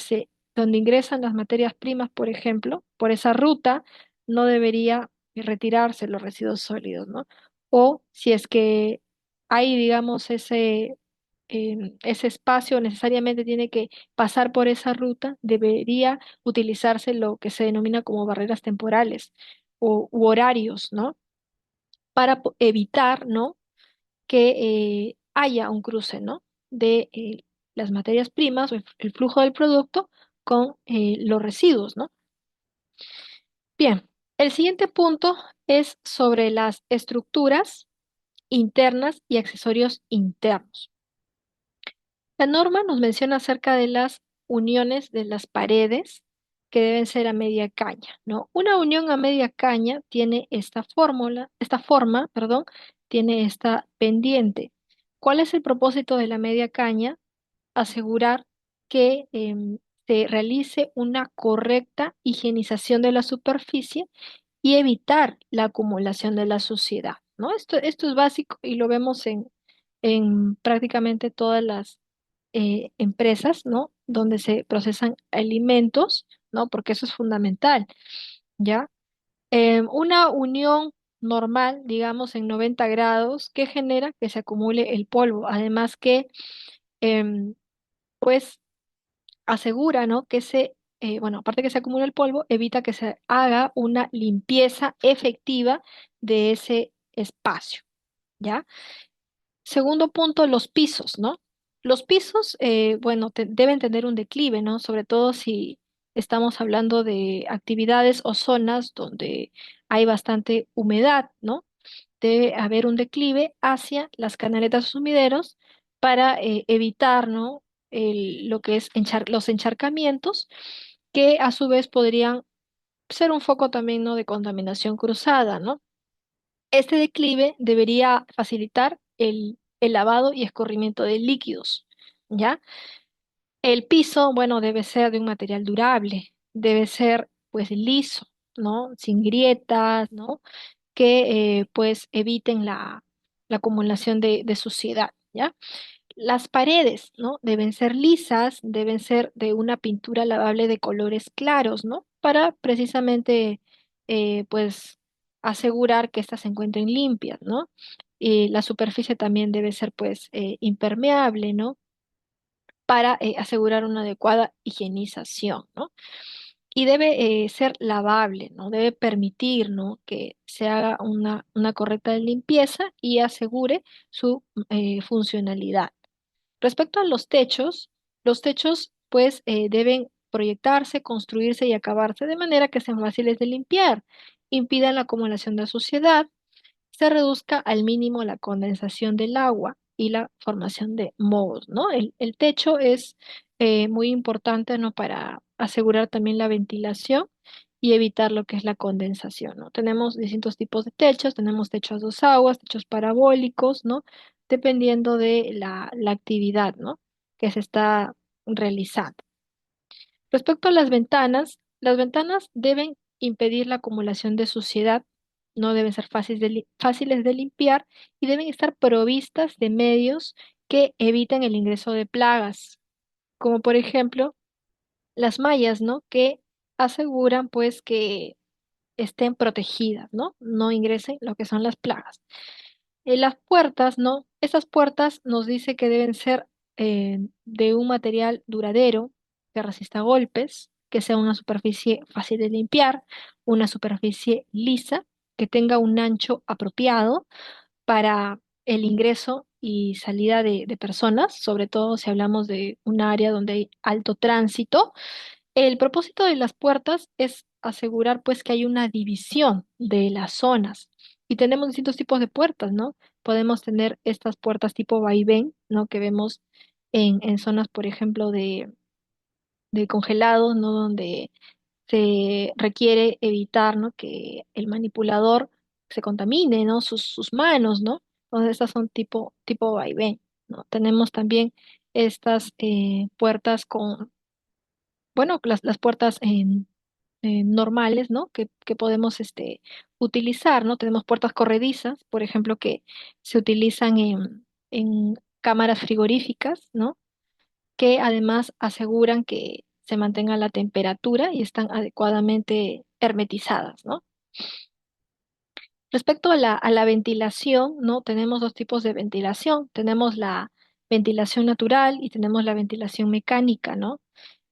ingresan las materias primas, por ejemplo, por esa ruta no debería retirarse los residuos sólidos, ¿no? O si es que hay, digamos, ese espacio necesariamente tiene que pasar por esa ruta, debería utilizarse lo que se denomina como barreras temporales u horarios, ¿no? Para evitar, ¿no? Que haya un cruce, ¿no? De las materias primas o el flujo del producto con los residuos, ¿no? Bien, el siguiente punto es sobre las estructuras internas y accesorios internos. La norma nos menciona acerca de las uniones de las paredes que deben ser a media caña, ¿no? Una unión a media caña tiene esta forma, perdón, tiene esta pendiente. ¿Cuál es el propósito de la media caña? Asegurar que se realice una correcta higienización de la superficie y evitar la acumulación de la suciedad, ¿no? Esto es básico y lo vemos en prácticamente todas las empresas, ¿no? Donde se procesan alimentos, ¿no? Porque eso es fundamental, ¿ya? Una unión normal, digamos, en 90 grados, que genera que se acumule el polvo. Además que, em, pues, asegura, ¿no? Bueno, aparte que se acumule el polvo, evita que se haga una limpieza efectiva de ese espacio, ¿ya? Segundo punto, los pisos, ¿no? Los pisos, bueno, deben tener un declive, ¿no? Sobre todo si estamos hablando de actividades o zonas donde hay bastante humedad, ¿no? Debe haber un declive hacia las canaletas o sumideros para evitar, ¿no? Lo que es los encharcamientos, que a su vez podrían ser un foco también, ¿no? De contaminación cruzada, ¿no? Este declive debería facilitar el lavado y escurrimiento de líquidos, ¿ya? El piso, bueno, debe ser de un material durable, debe ser pues liso, ¿no? Sin grietas, ¿no? Que pues eviten la acumulación de suciedad, ¿ya? Las paredes, ¿no? Deben ser lisas, deben ser de una pintura lavable de colores claros, ¿no? Para precisamente, pues, asegurar que éstas se encuentren limpias, ¿no? Y la superficie también debe ser, pues, impermeable, ¿no? Para asegurar una adecuada higienización, ¿no? Y debe ser lavable, ¿no? Debe permitir, ¿no? Que se haga una correcta limpieza y asegure su funcionalidad. Respecto a los techos pues deben proyectarse, construirse y acabarse de manera que sean fáciles de limpiar, impidan la acumulación de suciedad, se reduzca al mínimo la condensación del agua y la formación de mohos, ¿no? El techo es muy importante, ¿no? Para asegurar también la ventilación y evitar lo que es la condensación, ¿no? Tenemos distintos tipos de techos, tenemos techos a dos aguas, techos parabólicos, ¿no? Dependiendo de la actividad, ¿no? Que se está realizando. Respecto a las ventanas deben impedir la acumulación de suciedad, no deben ser fáciles de limpiar y deben estar provistas de medios que eviten el ingreso de plagas, como por ejemplo las mallas, ¿no? Que aseguran pues que estén protegidas, ¿no? No ingresen lo que son las plagas. Las puertas, ¿no? Estas puertas nos dice que deben ser de un material duradero, que resista golpes, que sea una superficie fácil de limpiar, una superficie lisa, que tenga un ancho apropiado para el ingreso y salida de personas, sobre todo si hablamos de un área donde hay alto tránsito. El propósito de las puertas es asegurar pues que hay una división de las zonas y tenemos distintos tipos de puertas, ¿no? Podemos tener estas puertas tipo vaivén, ¿no? Que vemos en zonas, por ejemplo, de congelados, ¿no? Donde se requiere evitar, ¿no? Que el manipulador se contamine, ¿no? Sus manos, ¿no? Entonces estas son tipo vaivén, ¿no? Tenemos también estas puertas con, bueno, las puertas normales, ¿no? Que podemos utilizar, ¿no? Tenemos puertas corredizas, por ejemplo, que se utilizan en cámaras frigoríficas, ¿no? Que además aseguran que se mantenga la temperatura y están adecuadamente hermetizadas, ¿no? Respecto a la ventilación, ¿no? Tenemos dos tipos de ventilación. Tenemos ventilación natural y tenemos la ventilación mecánica, ¿no?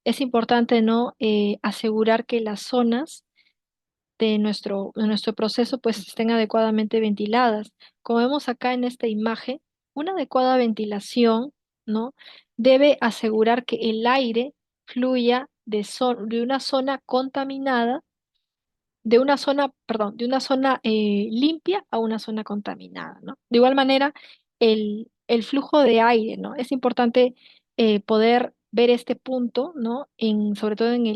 Es importante, ¿no? Asegurar que las zonas de nuestro proceso pues estén adecuadamente ventiladas. Como vemos acá en esta imagen, una adecuada ventilación, ¿no? Debe asegurar que el aire fluya de una zona contaminada, de una zona limpia a una zona contaminada, ¿no? De igual manera, el flujo de aire, ¿no? Es importante poder ver este punto, ¿no? Sobre todo en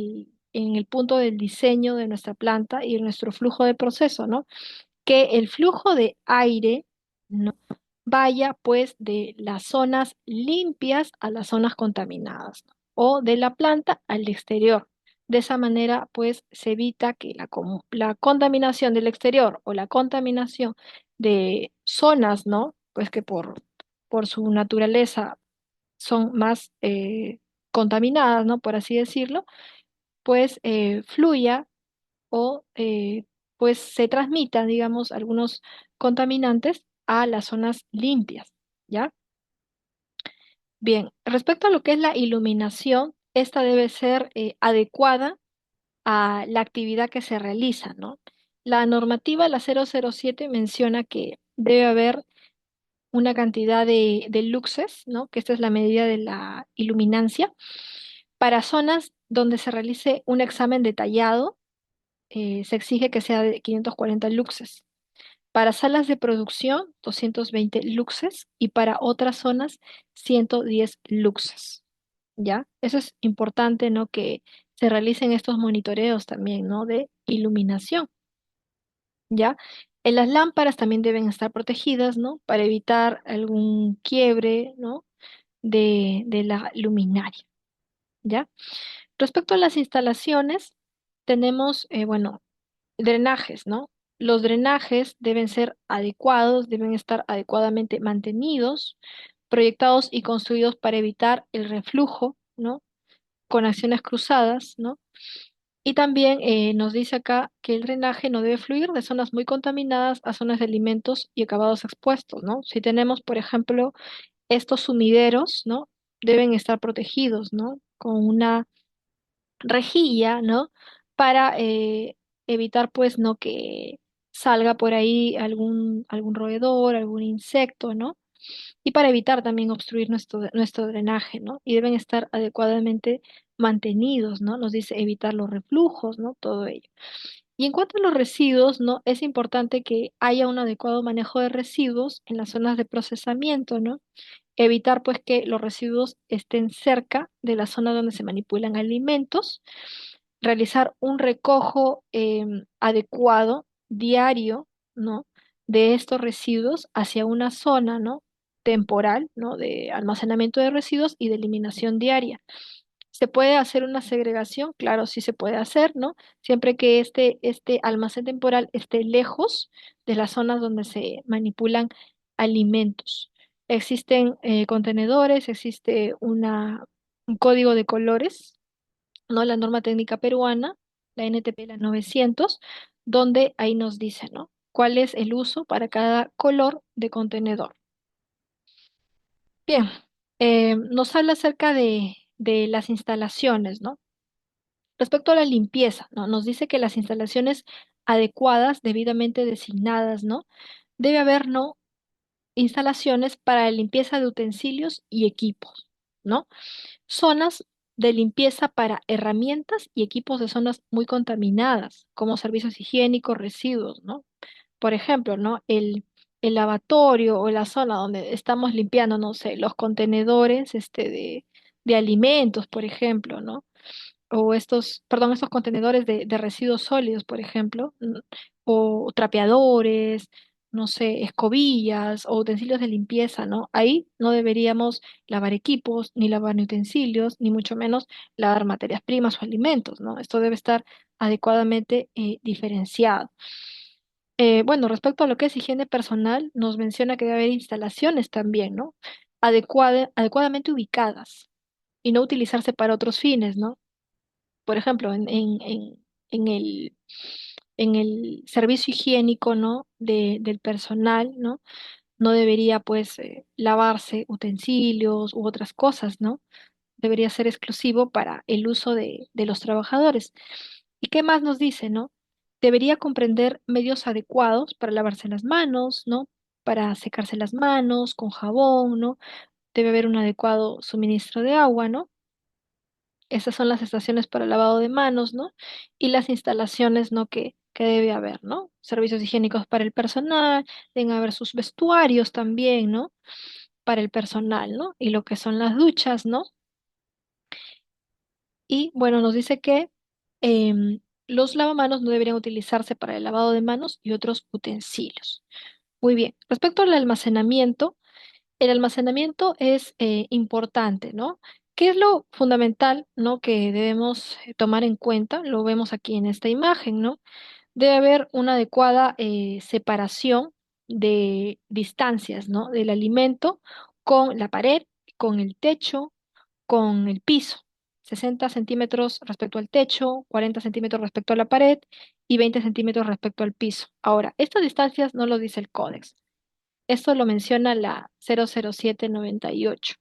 el punto del diseño de nuestra planta y en nuestro flujo de proceso, ¿no? Que el flujo de aire, ¿no? Vaya pues de las zonas limpias a las zonas contaminadas, ¿no? O de la planta al exterior. De esa manera pues se evita que la contaminación del exterior o la contaminación de zonas, ¿no? Pues que por su naturaleza son más contaminadas, ¿no? Por así decirlo, pues fluya o pues se transmitan, digamos, algunos contaminantes a las zonas limpias, ¿ya? Bien, respecto a lo que es la iluminación, esta debe ser adecuada a la actividad que se realiza, ¿no? La normativa, la 007, menciona que debe haber una cantidad de luxes, ¿no? Que esta es la medida de la iluminancia, para zonas donde se realice un examen detallado, se exige que sea de 540 luxes. Para salas de producción, 220 luxes y para otras zonas, 110 luxes, ¿ya? Eso es importante, ¿no? Que se realicen estos monitoreos también, ¿no? De iluminación, ¿ya? Las lámparas también deben estar protegidas, ¿no? Para evitar algún quiebre, ¿no? De la luminaria, ¿ya? Respecto a las instalaciones, tenemos, bueno, drenajes, ¿no? Los drenajes deben ser adecuados, deben estar adecuadamente mantenidos, proyectados y construidos para evitar el reflujo, ¿no? Con acciones cruzadas, ¿no? Y también nos dice acá que el drenaje no debe fluir de zonas muy contaminadas a zonas de alimentos y acabados expuestos, ¿no? Si tenemos, por ejemplo, estos sumideros, ¿no? Deben estar protegidos, ¿no? Con una rejilla, ¿no? Para evitar, pues, ¿no? Que salga por ahí algún roedor, algún insecto, ¿no? Y para evitar también obstruir nuestro drenaje, ¿no? Y deben estar adecuadamente mantenidos, ¿no? Nos dice evitar los reflujos, ¿no? Todo ello. Y en cuanto a los residuos, ¿no? Es importante que haya un adecuado manejo de residuos en las zonas de procesamiento, ¿no? Evitar, pues, que los residuos estén cerca de la zona donde se manipulan alimentos, realizar un recojo adecuado, diario, ¿no? De estos residuos hacia una zona, ¿no? Temporal, ¿no? De almacenamiento de residuos y de eliminación diaria. ¿Se puede hacer una segregación? Claro, sí se puede hacer, ¿no? Siempre que este almacén temporal esté lejos de las zonas donde se manipulan alimentos. Existen contenedores, existe un código de colores, ¿no? La norma técnica peruana, la NTP, la 900, donde ahí nos dice, ¿no? ¿Cuál es el uso para cada color de contenedor? Bien, nos habla acerca de las instalaciones, ¿no? Respecto a la limpieza, ¿no? Nos dice que las instalaciones adecuadas, debidamente designadas, ¿no? Debe haber, ¿no? Instalaciones para la limpieza de utensilios y equipos, ¿no? Zonas de limpieza para herramientas y equipos de zonas muy contaminadas, como servicios higiénicos, residuos, ¿no? Por ejemplo, ¿no? El lavatorio o la zona donde estamos limpiando, no sé, los contenedores, de alimentos, por ejemplo, ¿no? O estos contenedores de residuos sólidos, por ejemplo, o trapeadores, no sé, escobillas o utensilios de limpieza, ¿no? Ahí no deberíamos lavar equipos, ni lavar utensilios, ni mucho menos lavar materias primas o alimentos, ¿no? Esto debe estar adecuadamente diferenciado. Bueno, respecto a lo que es higiene personal, nos menciona que debe haber instalaciones también, ¿no? Adecuadamente ubicadas y no utilizarse para otros fines, ¿no? Por ejemplo, en el servicio higiénico, ¿no? Del personal, ¿no? no debería pues lavarse utensilios u otras cosas, ¿no? Debería ser exclusivo para el uso de los trabajadores. ¿Y qué más nos dice, no? Debería comprender medios adecuados para lavarse las manos, ¿no? Para secarse las manos con jabón, ¿no? Debe haber un adecuado suministro de agua, ¿no? Esas son las estaciones para lavado de manos, ¿no? Y las instalaciones, ¿no? Que debe haber, ¿no? Servicios higiénicos para el personal, deben haber sus vestuarios también, ¿no? Para el personal, ¿no? Y lo que son las duchas, ¿no? Y bueno, nos dice que los lavamanos no deberían utilizarse para el lavado de manos y otros utensilios. Muy bien. Respecto al almacenamiento, el almacenamiento es importante, ¿no? ¿Qué es lo fundamental, ¿no? Que debemos tomar en cuenta? Lo vemos aquí en esta imagen, ¿no? Debe haber una adecuada separación de distancias, ¿no? Del alimento con la pared, con el techo, con el piso. 60 centímetros respecto al techo, 40 centímetros respecto a la pared y 20 centímetros respecto al piso. Ahora, estas distancias no lo dice el códex. Esto lo menciona la 00798.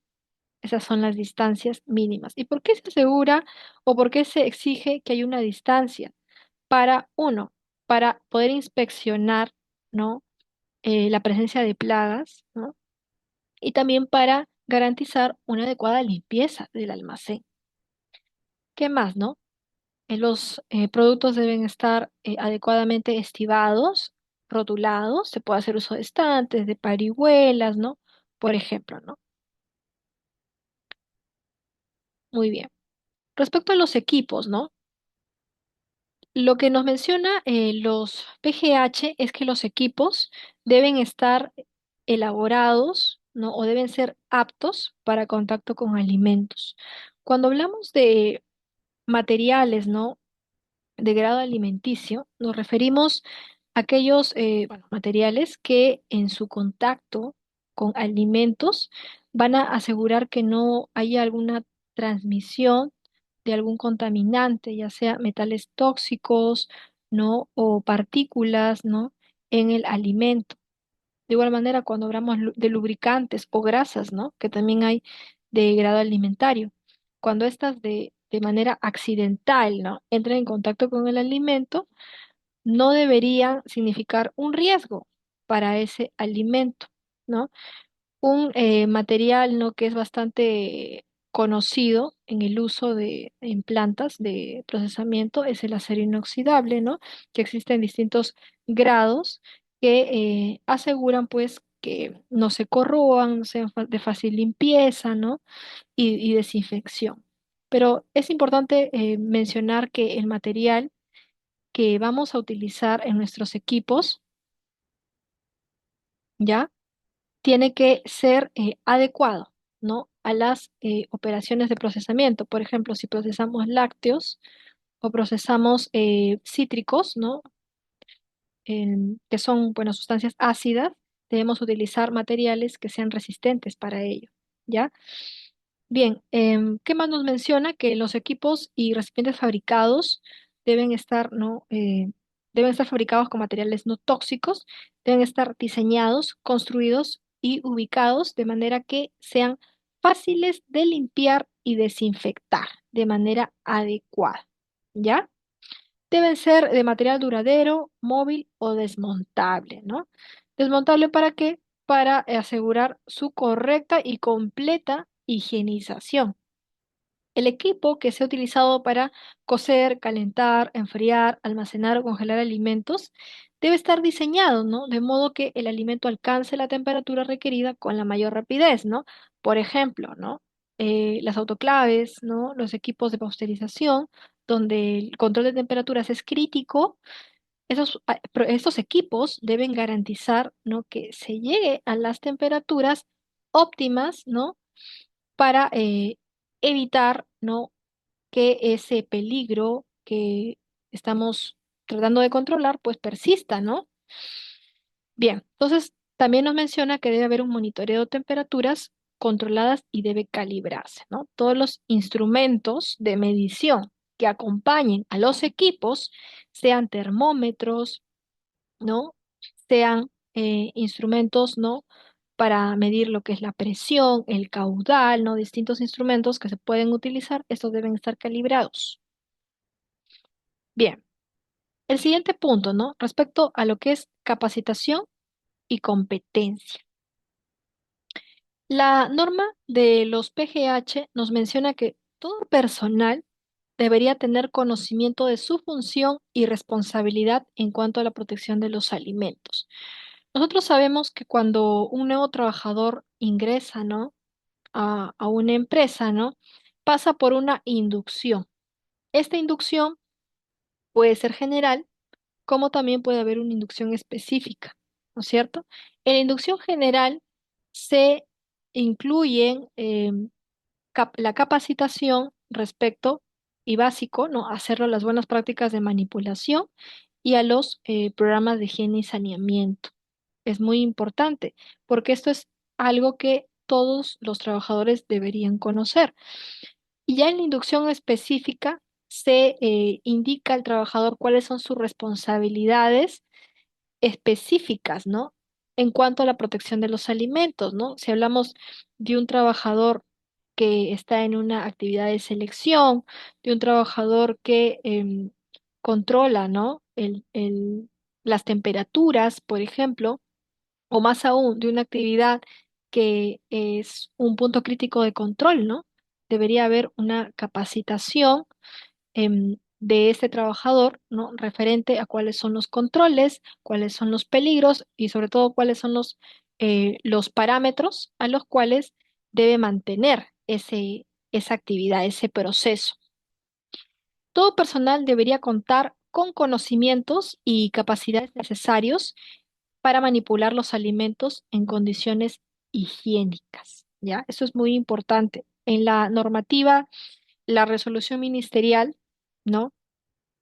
Esas son las distancias mínimas. ¿Y por qué se asegura o por qué se exige que haya una distancia? Para, uno, para poder inspeccionar, ¿no? La presencia de plagas, ¿no? Y también para garantizar una adecuada limpieza del almacén. ¿Qué más, no? Los productos deben estar adecuadamente estivados, rotulados, se puede hacer uso de estantes, de parihuelas, ¿no? Por ejemplo, ¿no? Muy bien. Respecto a los equipos, ¿no? Lo que nos menciona los PGH es que los equipos deben estar elaborados, ¿no? O deben ser aptos para contacto con alimentos. Cuando hablamos de materiales, ¿no? De grado alimenticio, nos referimos a aquellos bueno, materiales que en su contacto con alimentos van a asegurar que no haya alguna transmisión de algún contaminante, ya sea metales tóxicos, ¿no? O partículas, ¿no? En el alimento. De igual manera, cuando hablamos de lubricantes o grasas, ¿no? Que también hay de grado alimentario. Cuando estas de manera accidental, ¿no? Entran en contacto con el alimento, no deberían significar un riesgo para ese alimento, ¿no? Un material, ¿no? Que es bastante conocido en el uso en plantas de procesamiento es el acero inoxidable, ¿no? Que existen distintos grados que aseguran pues que no se corroan, sean de fácil limpieza, ¿no? Y desinfección. Pero es importante mencionar que el material que vamos a utilizar en nuestros equipos, ¿ya? Tiene que ser adecuado, ¿no? A las operaciones de procesamiento. Por ejemplo, si procesamos lácteos o procesamos cítricos, ¿no? Que son, bueno, sustancias ácidas, debemos utilizar materiales que sean resistentes para ello, ¿ya? Bien, ¿qué más nos menciona? Que los equipos y recipientes fabricados deben estar, ¿no? Deben estar fabricados con materiales no tóxicos, deben estar diseñados, construidos y ubicados de manera que sean fáciles de limpiar y desinfectar de manera adecuada, ¿ya? Deben ser de material duradero, móvil o desmontable, ¿no? ¿Desmontable para qué? Para asegurar su correcta y completa higienización. El equipo que sea utilizado para cocer, calentar, enfriar, almacenar o congelar alimentos debe estar diseñado, ¿no? De modo que el alimento alcance la temperatura requerida con la mayor rapidez, ¿no? Por ejemplo, ¿no? Las autoclaves, ¿no? Los equipos de pasteurización, donde el control de temperaturas es crítico. Estos equipos deben garantizar, ¿no? Que se llegue a las temperaturas óptimas, ¿no? Para evitar, ¿no? Que ese peligro que estamos tratando de controlar, pues persista, ¿no? Bien, entonces también nos menciona que debe haber un monitoreo de temperaturas controladas y debe calibrarse, ¿no? Todos los instrumentos de medición que acompañen a los equipos, sean termómetros, ¿no? Sean instrumentos, ¿no? para medir lo que es la presión, el caudal, ¿no? Distintos instrumentos que se pueden utilizar, estos deben estar calibrados. Bien, el siguiente punto, ¿no? Respecto a lo que es capacitación y competencia. La norma de los PGH nos menciona que todo personal debería tener conocimiento de su función y responsabilidad en cuanto a la protección de los alimentos. Nosotros sabemos que cuando un nuevo trabajador ingresa, ¿no? a una empresa, ¿no? Pasa por una inducción. Esta inducción puede ser general, como también puede haber una inducción específica, ¿no es cierto? En la inducción general se incluyen la capacitación respecto y básico, ¿no? Hacerlo a las buenas prácticas de manipulación y a los programas de higiene y saneamiento. Es muy importante porque esto es algo que todos los trabajadores deberían conocer. Y ya en la inducción específica se indica al trabajador cuáles son sus responsabilidades específicas, ¿no? En cuanto a la protección de los alimentos, ¿no? Si hablamos de un trabajador que está en una actividad de selección, de un trabajador que controla, ¿no? Las temperaturas, por ejemplo, o más aún de una actividad que es un punto crítico de control, ¿no? Debería haber una capacitación de este trabajador, ¿no? Referente a cuáles son los controles, cuáles son los peligros y sobre todo cuáles son los parámetros a los cuales debe mantener esa actividad, ese proceso. Todo personal debería contar con conocimientos y capacidades necesarios para manipular los alimentos en condiciones higiénicas, ¿ya? Eso es muy importante. En la normativa, la resolución ministerial, ¿no?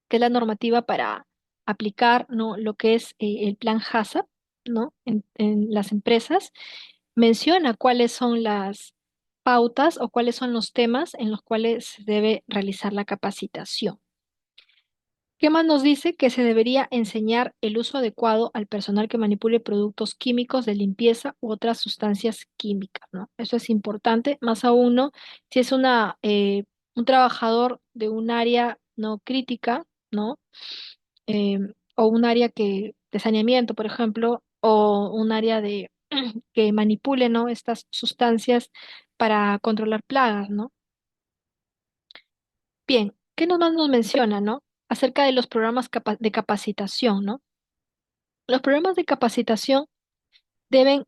Que es la normativa para aplicar, ¿no? Lo que es el plan HACCP, ¿no? En las empresas, menciona cuáles son las pautas o cuáles son los temas en los cuales se debe realizar la capacitación. ¿Qué más nos dice? Que se debería enseñar el uso adecuado al personal que manipule productos químicos de limpieza u otras sustancias químicas, ¿no? Eso es importante, más aún, ¿no? Si es un trabajador de un área no crítica, ¿no? Eh, o un área de saneamiento, por ejemplo, o un área que manipule, ¿no? Estas sustancias para controlar plagas, ¿no? Bien, ¿qué más nos menciona, ¿no? Acerca de los programas de capacitación, ¿no? Los programas de capacitación deben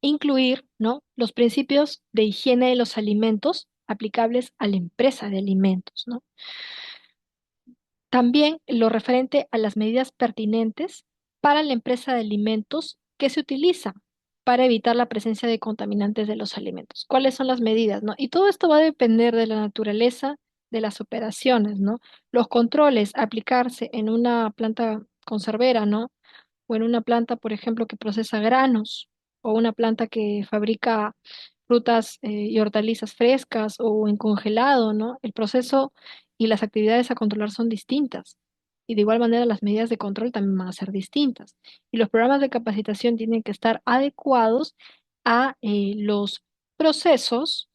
incluir, ¿no? Los principios de higiene de los alimentos aplicables a la empresa de alimentos, ¿no? También lo referente a las medidas pertinentes para la empresa de alimentos que se utiliza para evitar la presencia de contaminantes de los alimentos. ¿Cuáles son las medidas, no? Y todo esto va a depender de la naturaleza de las operaciones, ¿no? Los controles a aplicarse en una planta conservera, ¿no? O en una planta, por ejemplo, que procesa granos, o una planta que fabrica frutas y hortalizas frescas o en congelado, ¿no? El proceso y las actividades a controlar son distintas. Y de igual manera las medidas de control también van a ser distintas. Y los programas de capacitación tienen que estar adecuados a los procesos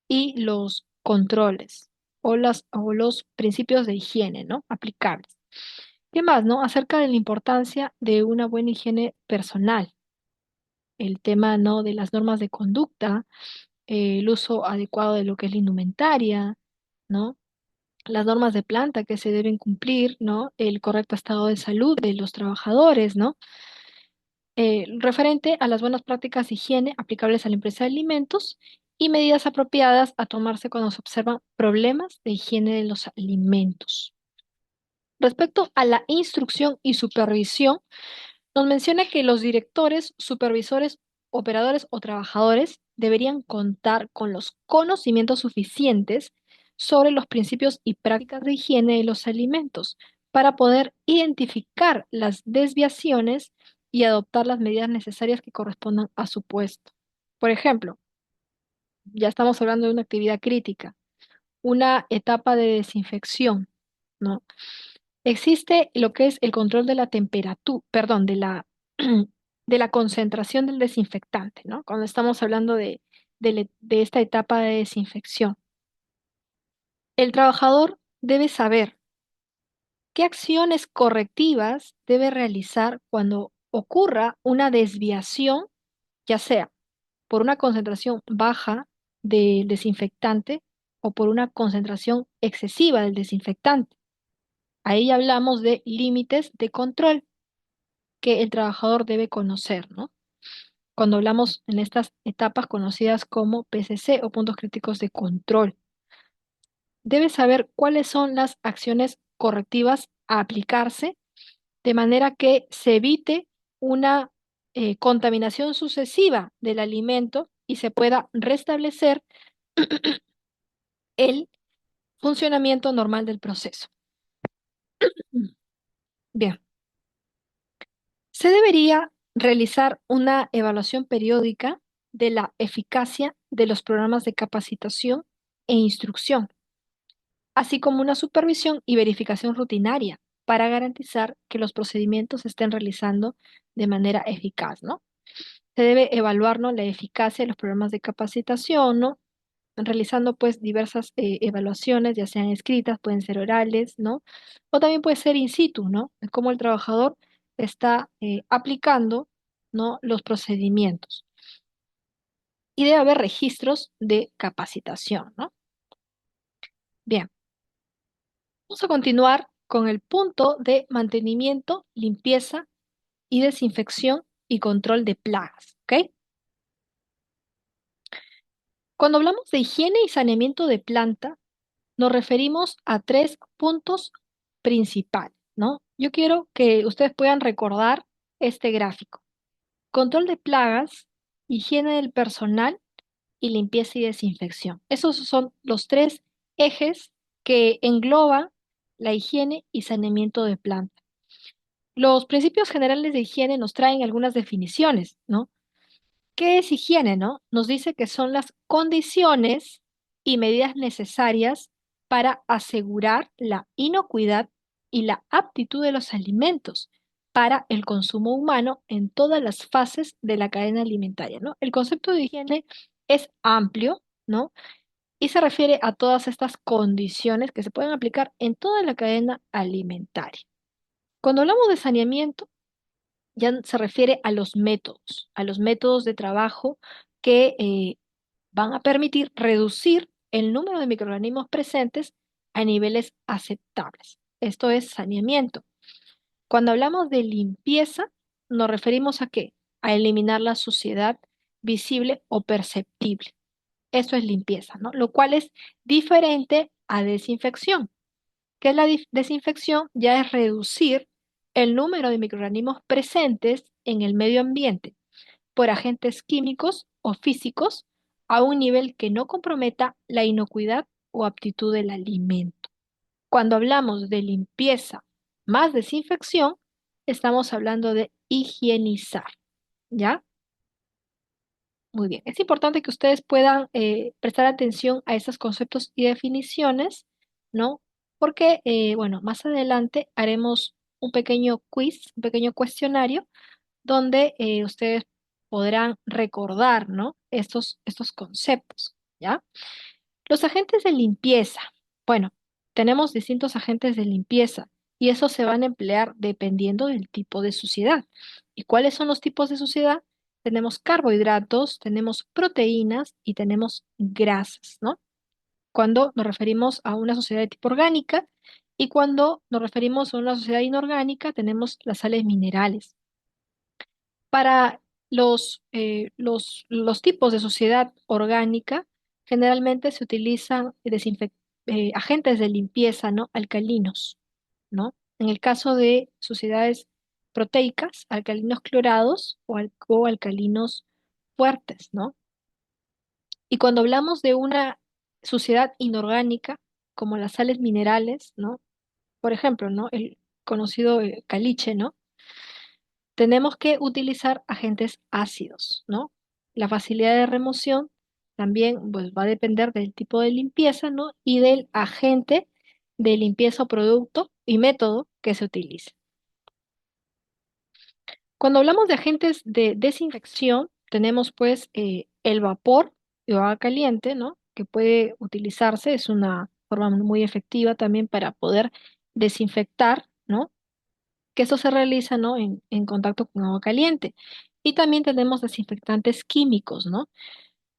y los controles o los principios de higiene, ¿no? Aplicables. ¿Qué más, no? Acerca de la importancia de una buena higiene personal, el tema, ¿no? De las normas de conducta, el uso adecuado de lo que es la indumentaria, ¿no? Las normas de planta que se deben cumplir, ¿no? El correcto estado de salud de los trabajadores, ¿no? Referente a las buenas prácticas de higiene aplicables a la empresa de alimentos y medidas apropiadas a tomarse cuando se observan problemas de higiene de los alimentos. Respecto a la instrucción y supervisión, nos menciona que los directores, supervisores, operadores o trabajadores deberían contar con los conocimientos suficientes sobre los principios y prácticas de higiene de los alimentos para poder identificar las desviaciones y adoptar las medidas necesarias que correspondan a su puesto. Por ejemplo, ya estamos hablando de una actividad crítica, una etapa de desinfección, ¿no? Existe lo que es el control de la temperatura, perdón, de la concentración del desinfectante, ¿no? Cuando estamos hablando de esta etapa de desinfección. El trabajador debe saber qué acciones correctivas debe realizar cuando ocurra una desviación, ya sea por una concentración baja del desinfectante o por una concentración excesiva del desinfectante. Ahí hablamos de límites de control que el trabajador debe conocer, ¿no? Cuando hablamos en estas etapas conocidas como PCC o puntos críticos de control, debe saber cuáles son las acciones correctivas a aplicarse de manera que se evite una contaminación sucesiva del alimento y se pueda restablecer el funcionamiento normal del proceso. Bien, se debería realizar una evaluación periódica de la eficacia de los programas de capacitación e instrucción, así como una supervisión y verificación rutinaria para garantizar que los procedimientos se estén realizando de manera eficaz, ¿no? Se debe evaluar, ¿no?, la eficacia de los programas de capacitación, ¿no? Realizando pues diversas evaluaciones, ya sean escritas, pueden ser orales, ¿no? O también puede ser in situ, ¿no? De cómo el trabajador está aplicando, ¿no?, los procedimientos. Y debe haber registros de capacitación, ¿no? Bien, vamos a continuar con el punto de mantenimiento, limpieza y desinfección y control de plagas, ¿ok? Cuando hablamos de higiene y saneamiento de planta, nos referimos a tres puntos principales, ¿no? Yo quiero que ustedes puedan recordar este gráfico. Control de plagas, higiene del personal y limpieza y desinfección. Esos son los tres ejes que engloban la higiene y saneamiento de planta. Los principios generales de higiene nos traen algunas definiciones, ¿no? ¿Qué es higiene, no? Nos dice que son las condiciones y medidas necesarias para asegurar la inocuidad y la aptitud de los alimentos para el consumo humano en todas las fases de la cadena alimentaria, ¿no? El concepto de higiene es amplio, ¿no? Y se refiere a todas estas condiciones que se pueden aplicar en toda la cadena alimentaria. Cuando hablamos de saneamiento, ya se refiere a los métodos de trabajo que van a permitir reducir el número de microorganismos presentes a niveles aceptables. Esto es saneamiento. Cuando hablamos de limpieza, nos referimos a qué? A eliminar la suciedad visible o perceptible. Eso es limpieza, ¿no? Lo cual es diferente a desinfección. ¿Qué es la desinfección? Ya es reducir el número de microorganismos presentes en el medio ambiente por agentes químicos o físicos a un nivel que no comprometa la inocuidad o aptitud del alimento. Cuando hablamos de limpieza más desinfección, estamos hablando de higienizar, ¿ya? Muy bien. Es importante que ustedes puedan prestar atención a esos conceptos y definiciones, ¿no? Porque, bueno, más adelante haremos un pequeño quiz, un pequeño cuestionario donde ustedes podrán recordar, ¿no?, estos conceptos, ¿ya? Los agentes de limpieza. Bueno, tenemos distintos agentes de limpieza y esos se van a emplear dependiendo del tipo de suciedad. ¿Y cuáles son los tipos de suciedad? Tenemos carbohidratos, tenemos proteínas y tenemos grasas, ¿no? Cuando nos referimos a una sociedad de tipo orgánica y cuando nos referimos a una sociedad inorgánica, tenemos las sales minerales. Para los tipos de sociedad orgánica, generalmente se utilizan agentes de limpieza, ¿no?, alcalinos, ¿no? En el caso de sociedades proteicas, alcalinos clorados o alcalinos fuertes, ¿no? Y cuando hablamos de una suciedad inorgánica, como las sales minerales, ¿no? Por ejemplo, ¿no?, el conocido caliche, ¿no? Tenemos que utilizar agentes ácidos, ¿no? La facilidad de remoción también pues, va a depender del tipo de limpieza, ¿no?, y del agente de limpieza o producto y método que se utilice. Cuando hablamos de agentes de desinfección, tenemos pues el vapor de agua caliente, ¿no? Que puede utilizarse, es una forma muy efectiva también para poder desinfectar, ¿no? Que eso se realiza, ¿no? En contacto con agua caliente. Y también tenemos desinfectantes químicos, ¿no?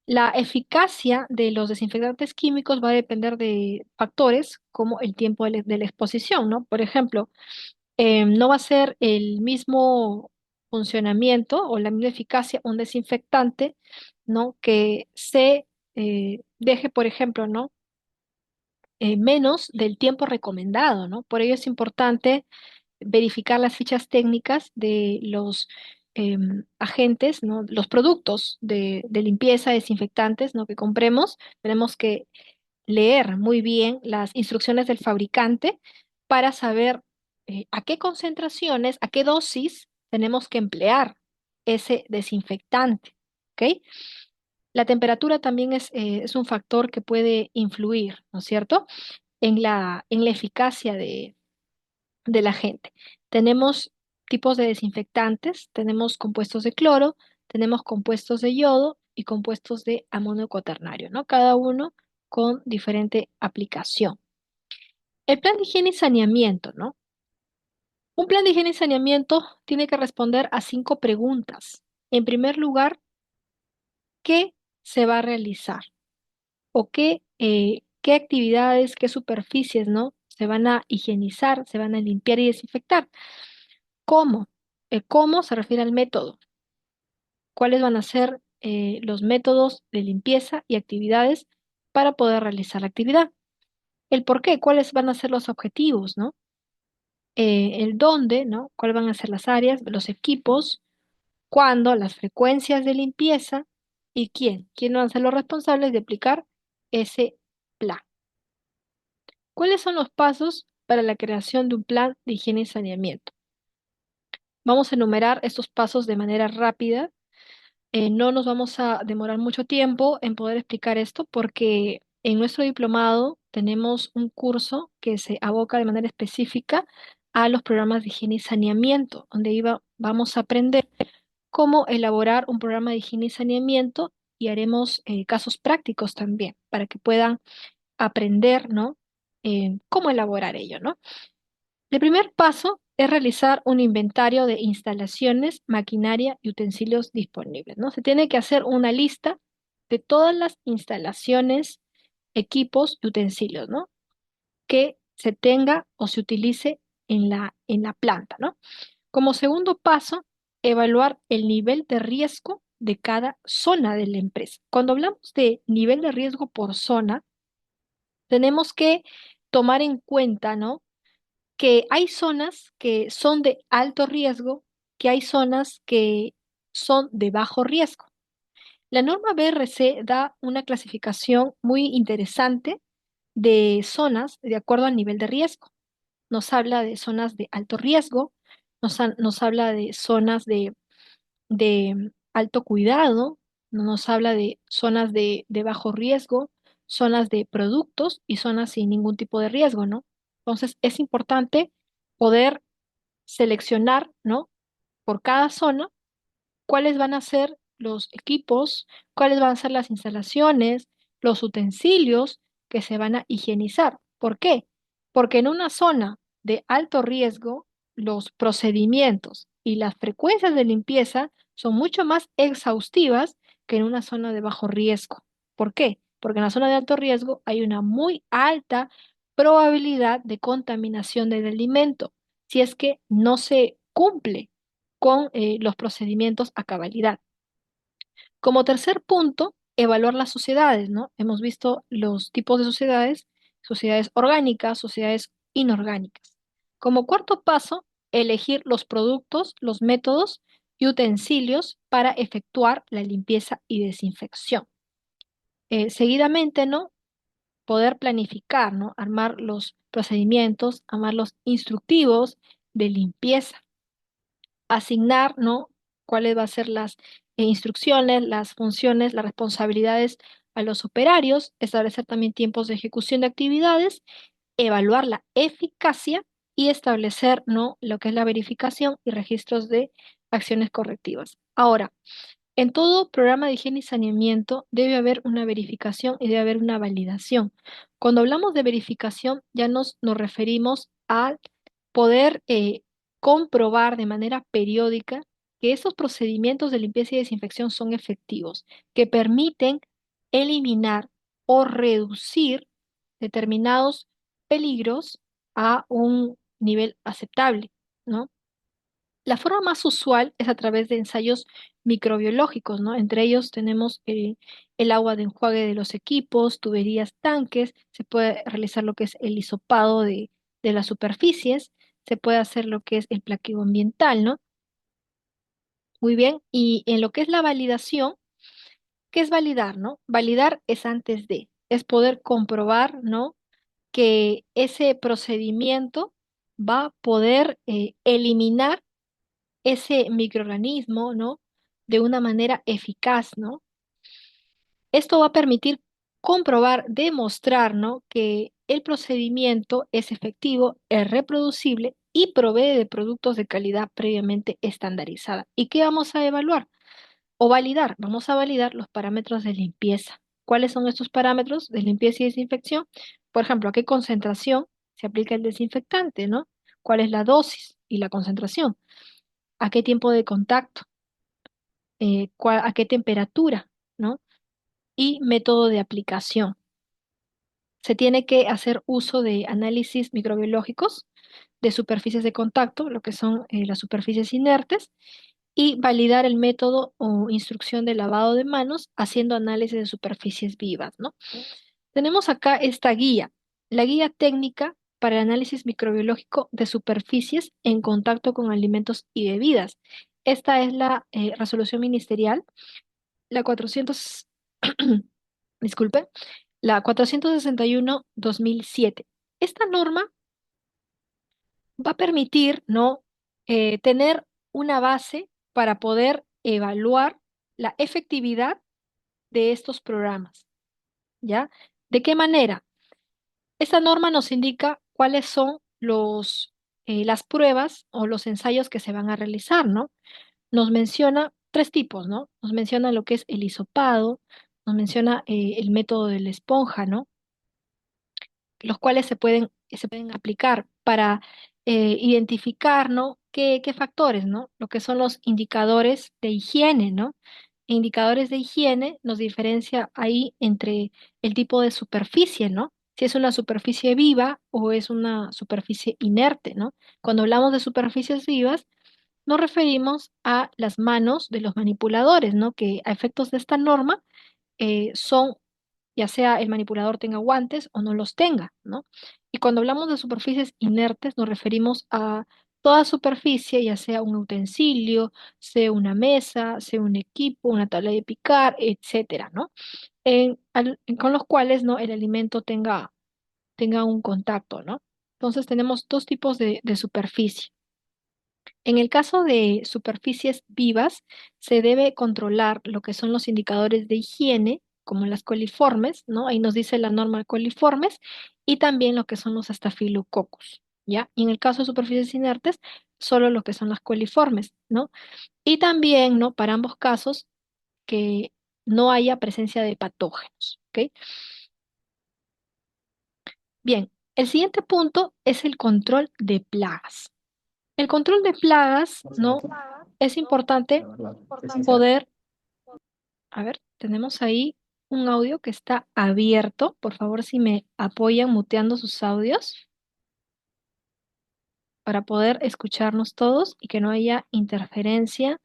La eficacia de los desinfectantes químicos va a depender de factores como el tiempo de la exposición, ¿no? Por ejemplo, no va a ser el mismo funcionamiento o la misma eficacia un desinfectante, ¿no? Que se deje, por ejemplo, ¿no? Menos del tiempo recomendado, ¿no? Por ello es importante verificar las fichas técnicas de los agentes, ¿no? Los productos de limpieza, desinfectantes, ¿no? Que compremos. Tenemos que leer muy bien las instrucciones del fabricante para saber a qué concentraciones, a qué dosis tenemos que emplear ese desinfectante. ¿Ok? La temperatura también es un factor que puede influir, ¿no es cierto?, en la eficacia de la gente. Tenemos tipos de desinfectantes, tenemos compuestos de cloro, tenemos compuestos de yodo y compuestos de amonio cuaternario, ¿no? Cada uno con diferente aplicación. El plan de higiene y saneamiento, ¿no? Un plan de higiene y saneamiento tiene que responder a 5 preguntas. En primer lugar, ¿qué se va a realizar? ¿O qué actividades, qué superficies, ¿no? Se van a higienizar, se van a limpiar y desinfectar. ¿Cómo? El cómo se refiere al método. ¿Cuáles van a ser los métodos de limpieza y actividades para poder realizar la actividad? El por qué, cuáles van a ser los objetivos, ¿no? El dónde, ¿no? ¿Cuáles van a ser las áreas, los equipos, cuándo, las frecuencias de limpieza y quién? ¿Quién van a ser los responsables de aplicar ese plan? ¿Cuáles son los pasos para la creación de un plan de higiene y saneamiento? Vamos a enumerar estos pasos de manera rápida. No nos vamos a demorar mucho tiempo en poder explicar esto porque en nuestro diplomado tenemos un curso que se aboca de manera específica a los programas de higiene y saneamiento, donde vamos a aprender cómo elaborar un programa de higiene y saneamiento y haremos casos prácticos también para que puedan aprender, ¿no? Cómo elaborar ello, ¿no? El primer paso es realizar un inventario de instalaciones, maquinaria y utensilios disponibles, ¿no? Se tiene que hacer una lista de todas las instalaciones, equipos y utensilios, ¿no? Que se tenga o se utilice en la planta, ¿no? Como segundo paso, evaluar el nivel de riesgo de cada zona de la empresa. Cuando hablamos de nivel de riesgo por zona, tenemos que tomar en cuenta, ¿no?, que hay zonas que son de alto riesgo, que hay zonas que son de bajo riesgo. La norma BRC da una clasificación muy interesante de zonas de acuerdo al nivel de riesgo. Nos habla de zonas de alto riesgo, nos habla de zonas de alto cuidado, nos habla de zonas de bajo riesgo, zonas de productos y zonas sin ningún tipo de riesgo, ¿no? Entonces es importante poder seleccionar, ¿no? Por cada zona, cuáles van a ser los equipos, cuáles van a ser las instalaciones, los utensilios que se van a higienizar. ¿Por qué? Porque en una zona de alto riesgo, los procedimientos y las frecuencias de limpieza son mucho más exhaustivas que en una zona de bajo riesgo. ¿Por qué? Porque en la zona de alto riesgo hay una muy alta probabilidad de contaminación del alimento si es que no se cumple con los procedimientos a cabalidad. Como tercer punto, evaluar las sociedades, ¿no? Hemos visto los tipos de sociedades orgánicas, sociedades inorgánicas. Como cuarto paso, elegir los productos, los métodos y utensilios para efectuar la limpieza y desinfección. Seguidamente, ¿no?, poder planificar, ¿no?, armar los procedimientos, armar los instructivos de limpieza, asignar, ¿no?, cuáles van a ser las instrucciones, las funciones, las responsabilidades a los operarios, establecer también tiempos de ejecución de actividades, evaluar la eficacia y establecer, ¿no?, lo que es la verificación y registros de acciones correctivas. Ahora, en todo programa de higiene y saneamiento debe haber una verificación y debe haber una validación. Cuando hablamos de verificación, ya nos referimos a poder comprobar de manera periódica que esos procedimientos de limpieza y desinfección son efectivos, que permiten eliminar o reducir determinados peligros a un nivel aceptable, ¿no? La forma más usual es a través de ensayos microbiológicos, ¿no? Entre ellos tenemos el agua de enjuague de los equipos, tuberías, tanques, se puede realizar lo que es el hisopado de las superficies, se puede hacer lo que es el plaqueo ambiental, ¿no? Muy bien, y en lo que es la validación, ¿qué es validar, no? Validar es antes de, es poder comprobar, ¿no? Que ese procedimiento va a poder eliminar ese microorganismo, ¿no? De una manera eficaz, ¿no? Esto va a permitir comprobar, demostrar, ¿no? Que el procedimiento es efectivo, es reproducible y provee de productos de calidad previamente estandarizada. ¿Y qué vamos a evaluar o validar? Vamos a validar los parámetros de limpieza. ¿Cuáles son estos parámetros de limpieza y desinfección? Por ejemplo, ¿a qué concentración se aplica el desinfectante, ¿no? ¿Cuál es la dosis y la concentración? ¿A qué tiempo de contacto? A qué temperatura, ¿no? Y método de aplicación. Se tiene que hacer uso de análisis microbiológicos de superficies de contacto, lo que son las superficies inertes, y validar el método o instrucción de lavado de manos haciendo análisis de superficies vivas, ¿no? Tenemos acá esta guía, la guía técnica para el análisis microbiológico de superficies en contacto con alimentos y bebidas. Esta es la resolución ministerial, la 400, disculpe, la 461/2007. Esta norma va a permitir, ¿no? Tener una base para poder evaluar la efectividad de estos programas, ¿ya? ¿De qué manera? Esta norma nos indica cuáles son las pruebas o los ensayos que se van a realizar, ¿no? Nos menciona tres tipos, ¿no? Nos menciona lo que es el hisopado, nos menciona el método de la esponja, ¿no? Los cuales se pueden aplicar para identificar, ¿no? ¿Qué factores, ¿no? Lo que son los indicadores de higiene, ¿no? Indicadores de higiene nos diferencia ahí entre el tipo de superficie, ¿no? Si es una superficie viva o es una superficie inerte, ¿no? Cuando hablamos de superficies vivas, nos referimos a las manos de los manipuladores, ¿no? Que a efectos de esta norma son, ya sea el manipulador tenga guantes o no los tenga, ¿no? Y cuando hablamos de superficies inertes, nos referimos a toda superficie, ya sea un utensilio, sea una mesa, sea un equipo, una tabla de picar, etcétera, ¿no? Con los cuales, ¿no? El alimento tenga un contacto, ¿no? Entonces tenemos dos tipos de superficie. En el caso de superficies vivas, se debe controlar lo que son los indicadores de higiene, como las coliformes, ¿no? Ahí nos dice la norma coliformes, y también lo que son los estafilococos, ¿ya? Y en el caso de superficies inertes, solo lo que son las coliformes, ¿no? Y también, ¿no? Para ambos casos, que no haya presencia de patógenos, ¿ok? Bien, el siguiente punto es el control de plagas. El control de plagas, ¿no? Es importante poder, a ver, tenemos ahí un audio que está abierto. Por favor, si me apoyan muteando sus audios para poder escucharnos todos y que no haya interferencia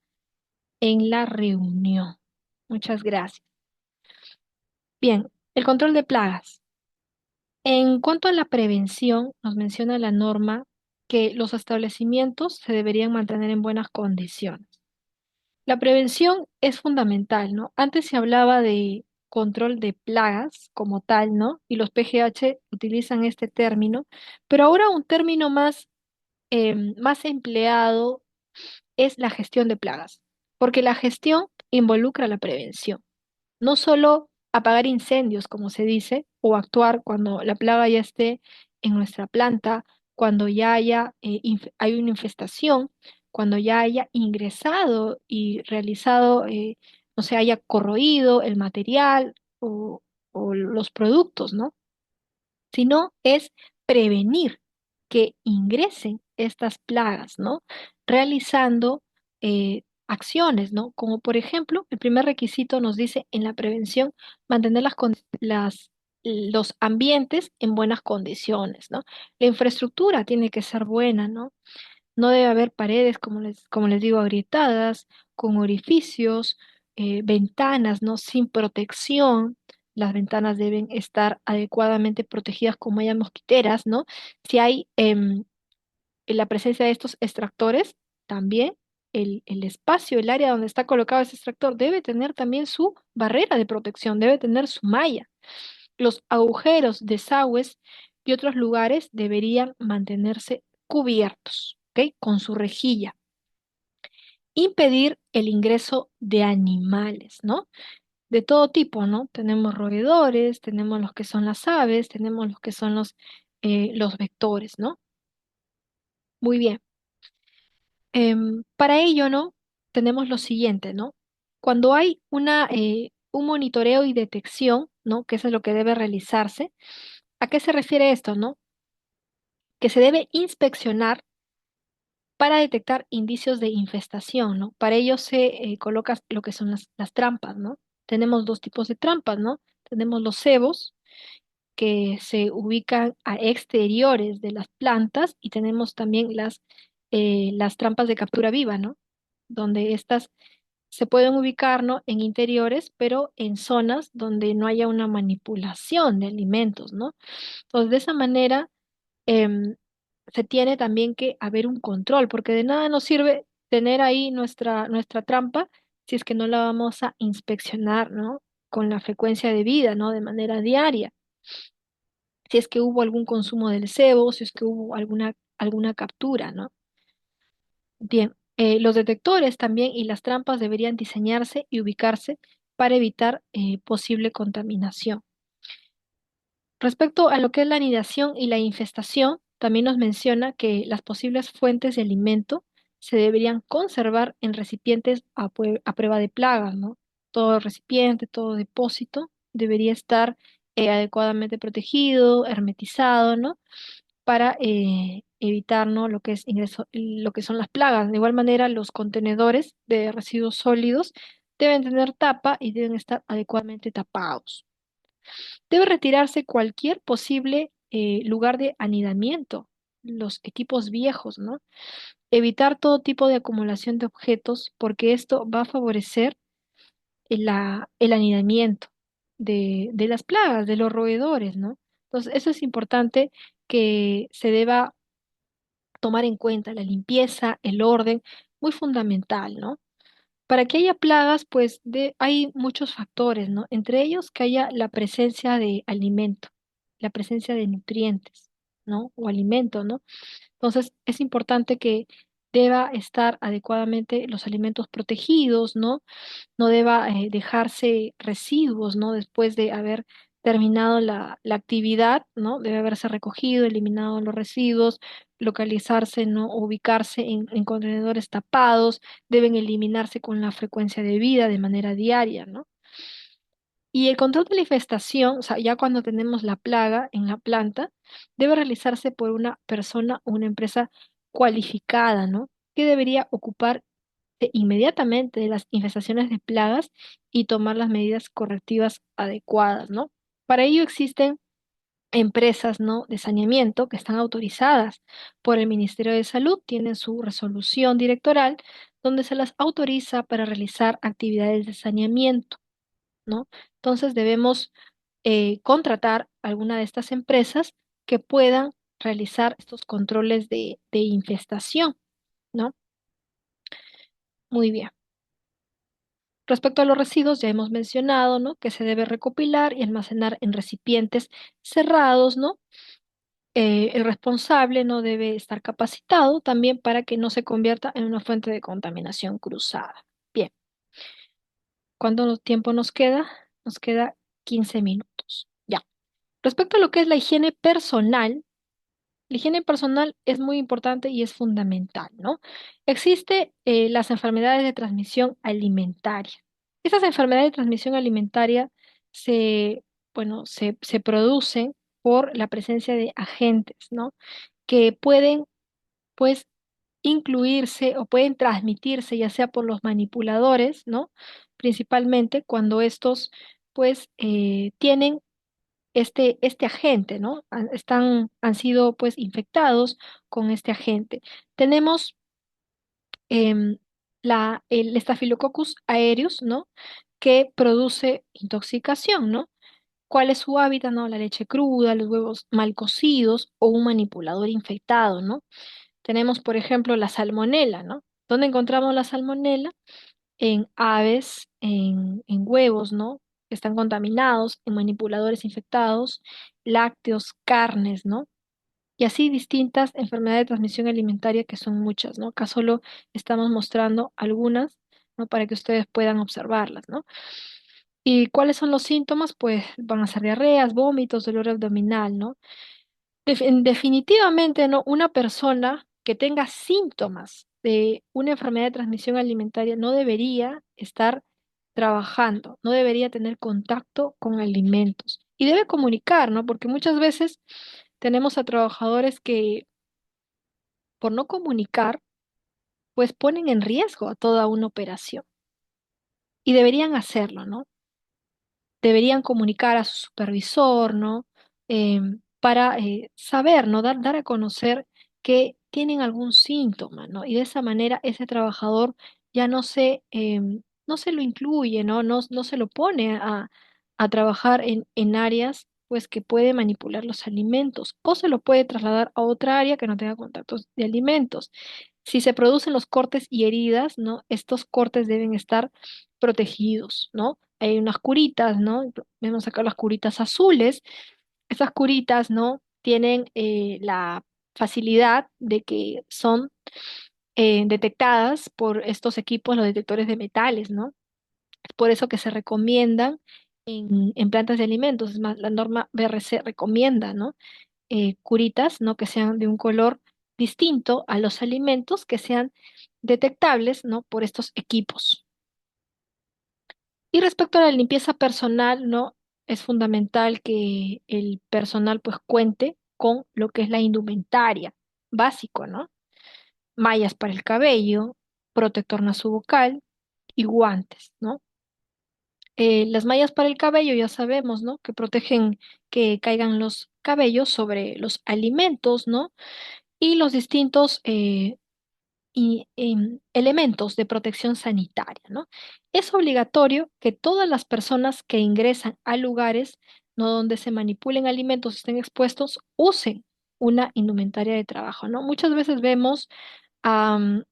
en la reunión. Muchas gracias. Bien, el control de plagas. En cuanto a la prevención, nos menciona la norma que los establecimientos se deberían mantener en buenas condiciones. La prevención es fundamental, ¿no? Antes se hablaba de control de plagas como tal, ¿no? Y los PGH utilizan este término, pero ahora un término más empleado es la gestión de plagas, porque la gestión involucra la prevención. No solo apagar incendios, como se dice, o actuar cuando la plaga ya esté en nuestra planta, cuando ya hay una infestación, cuando ya haya ingresado y realizado, no se haya corroído el material o los productos, ¿no? Sino es prevenir que ingresen estas plagas, ¿no? Realizando acciones, ¿no? Como por ejemplo, el primer requisito nos dice en la prevención mantener los ambientes en buenas condiciones, ¿no? La infraestructura tiene que ser buena, ¿no? No debe haber paredes, como les digo, agrietadas, con orificios, ventanas, ¿no? Sin protección. Las ventanas deben estar adecuadamente protegidas con mallas mosquiteras, ¿no? Si hay la presencia de estos extractores, también el espacio, el área donde está colocado ese extractor, debe tener también su barrera de protección, debe tener su malla. Los agujeros, desagües y otros lugares deberían mantenerse cubiertos, ¿ok? Con su rejilla. Impedir el ingreso de animales, ¿no? De todo tipo, ¿no? Tenemos roedores, tenemos los que son las aves, tenemos los que son los vectores, ¿no? Muy bien. Para ello, ¿no? Tenemos lo siguiente, ¿no? Cuando hay un monitoreo y detección, ¿no? Que eso es lo que debe realizarse. ¿A qué se refiere esto, no? Que se debe inspeccionar para detectar indicios de infestación, ¿no? Para ello se coloca lo que son las trampas, ¿no? Tenemos dos tipos de trampas, ¿no? Tenemos los cebos, que se ubican a exteriores de las plantas, y tenemos también las trampas de captura viva, ¿no? Donde estas se pueden ubicar, ¿no? En interiores, pero en zonas donde no haya una manipulación de alimentos, ¿no? Entonces, de esa manera em, se tiene también que haber un control, porque de nada nos sirve tener ahí nuestra trampa si es que no la vamos a inspeccionar, ¿no? Con la frecuencia debida, ¿no? De manera diaria. Si es que hubo algún consumo del cebo, si es que hubo alguna captura, ¿no? Bien, los detectores también y las trampas deberían diseñarse y ubicarse para evitar posible contaminación. Respecto a lo que es la anidación y la infestación, también nos menciona que las posibles fuentes de alimento se deberían conservar en recipientes a prueba de plagas, ¿no? Todo recipiente, todo depósito debería estar adecuadamente protegido, hermetizado, ¿no? Para evitar, ¿no? Lo que es lo que son las plagas. De igual manera, los contenedores de residuos sólidos deben tener tapa y deben estar adecuadamente tapados. Debe retirarse cualquier posible lugar de anidamiento, los equipos viejos, ¿no? Evitar todo tipo de acumulación de objetos, porque esto va a favorecer el anidamiento de las plagas, de los roedores, ¿no? Entonces, eso es importante que se deba tomar en cuenta, la limpieza, el orden, muy fundamental, ¿no? Para que haya plagas, pues hay muchos factores, ¿no? Entre ellos que haya la presencia de alimento, la presencia de nutrientes, ¿no? O alimento, ¿no? Entonces, es importante que deba estar adecuadamente los alimentos protegidos, ¿no? No deba dejarse residuos, ¿no? Después de haber terminado la actividad, ¿no? Debe haberse recogido, eliminado los residuos, localizarse, ¿no? Ubicarse en contenedores tapados, deben eliminarse con la frecuencia debida de manera diaria, ¿no? Y el control de la infestación, o sea, ya cuando tenemos la plaga en la planta, debe realizarse por una persona o una empresa cualificada, ¿no? Que debería ocupar inmediatamente de las infestaciones de plagas y tomar las medidas correctivas adecuadas, ¿no? Para ello existen empresas, ¿no? De saneamiento que están autorizadas por el Ministerio de Salud, tienen su resolución directoral donde se las autoriza para realizar actividades de saneamiento, ¿no? Entonces debemos contratar alguna de estas empresas que puedan realizar estos controles de infestación, ¿no? Muy bien. Respecto a los residuos, ya hemos mencionado, ¿no? Que se debe recopilar y almacenar en recipientes cerrados, ¿no? El responsable no debe estar capacitado también para que no se convierta en una fuente de contaminación cruzada. Bien, ¿cuánto tiempo nos queda? Nos queda 15 minutos. Ya. Respecto a lo que es la higiene personal, La higiene personal es muy importante y es fundamental, ¿no? Existe las enfermedades de transmisión alimentaria. Estas enfermedades de transmisión alimentaria se, bueno, se producen por la presencia de agentes, ¿no? Que pueden, pues, incluirse o pueden transmitirse ya sea por los manipuladores, ¿no? Principalmente cuando estos, pues, tienen este agente, ¿no? Han sido pues infectados con este agente. Tenemos em, el Staphylococcus aureus, ¿no? Que produce intoxicación, ¿no? ¿Cuál es su hábitat, no? La leche cruda, los huevos mal cocidos o un manipulador infectado, ¿no? Tenemos, por ejemplo, la salmonela, ¿no? ¿Dónde encontramos la salmonela? En aves, en huevos, ¿no? Que están contaminados, en manipuladores infectados, lácteos, carnes, ¿no? Y así distintas enfermedades de transmisión alimentaria que son muchas, ¿no? Acá solo estamos mostrando algunas, ¿no? Para que ustedes puedan observarlas, ¿no? ¿Y cuáles son los síntomas? Pues van a ser diarreas, vómitos, dolor abdominal, ¿no? Definitivamente, ¿no? Una persona que tenga síntomas de una enfermedad de transmisión alimentaria no debería estar trabajando, no debería tener contacto con alimentos y debe comunicar, ¿no? Porque muchas veces tenemos a trabajadores que por no comunicar, pues ponen en riesgo a toda una operación y deberían hacerlo, ¿no? Deberían comunicar a su supervisor, ¿no? Para saber, ¿no? Dar a conocer que tienen algún síntoma, ¿no? Y de esa manera ese trabajador ya no se lo incluye, ¿no? No se lo pone a trabajar en áreas, pues, que puede manipular los alimentos o se lo puede trasladar a otra área que no tenga contactos de alimentos. Si se producen los cortes y heridas, ¿no? Estos cortes deben estar protegidos, ¿no? Hay unas curitas, ¿no? Vemos acá las curitas azules. Esas curitas, ¿no? Tienen la facilidad de que son detectadas por estos equipos, los detectores de metales, ¿no? Es por eso que se recomiendan en plantas de alimentos. Es más, la norma BRC recomienda, ¿no? Curitas, ¿no? Que sean de un color distinto a los alimentos, que sean detectables, ¿no? Por estos equipos. Y respecto a la limpieza personal, ¿no? Es fundamental que el personal pues cuente con lo que es la indumentaria básico, ¿no? Mallas para el cabello, protector nasobucal y guantes, ¿no? Las mallas para el cabello ya sabemos, ¿no? Que protegen que caigan los cabellos sobre los alimentos, ¿no? Y los distintos elementos de protección sanitaria, ¿no? Es obligatorio que todas las personas que ingresan a lugares, ¿no? Donde se manipulen alimentos, estén expuestos, usen una indumentaria de trabajo, ¿no? Muchas veces vemos, am,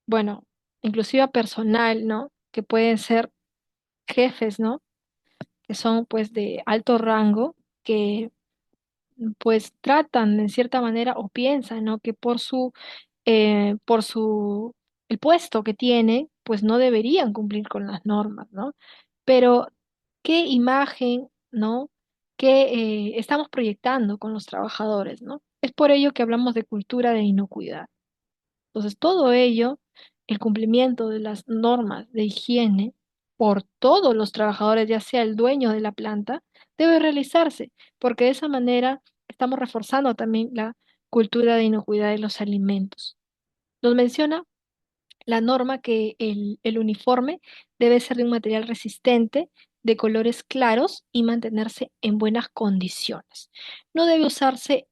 bueno, inclusive a personal, ¿no? Que pueden ser jefes, ¿no? Que son pues de alto rango, que pues tratan en cierta manera o piensan, ¿no? Que por su, el puesto que tiene, pues no deberían cumplir con las normas, ¿no? Pero, ¿qué imagen, ¿no? Que estamos proyectando con los trabajadores, ¿no? Es por ello que hablamos de cultura de inocuidad. Entonces, todo ello, el cumplimiento de las normas de higiene por todos los trabajadores, ya sea el dueño de la planta, debe realizarse, porque de esa manera estamos reforzando también la cultura de inocuidad de los alimentos. Nos menciona la norma que el uniforme debe ser de un material resistente, de colores claros y mantenerse en buenas condiciones. No debe usarse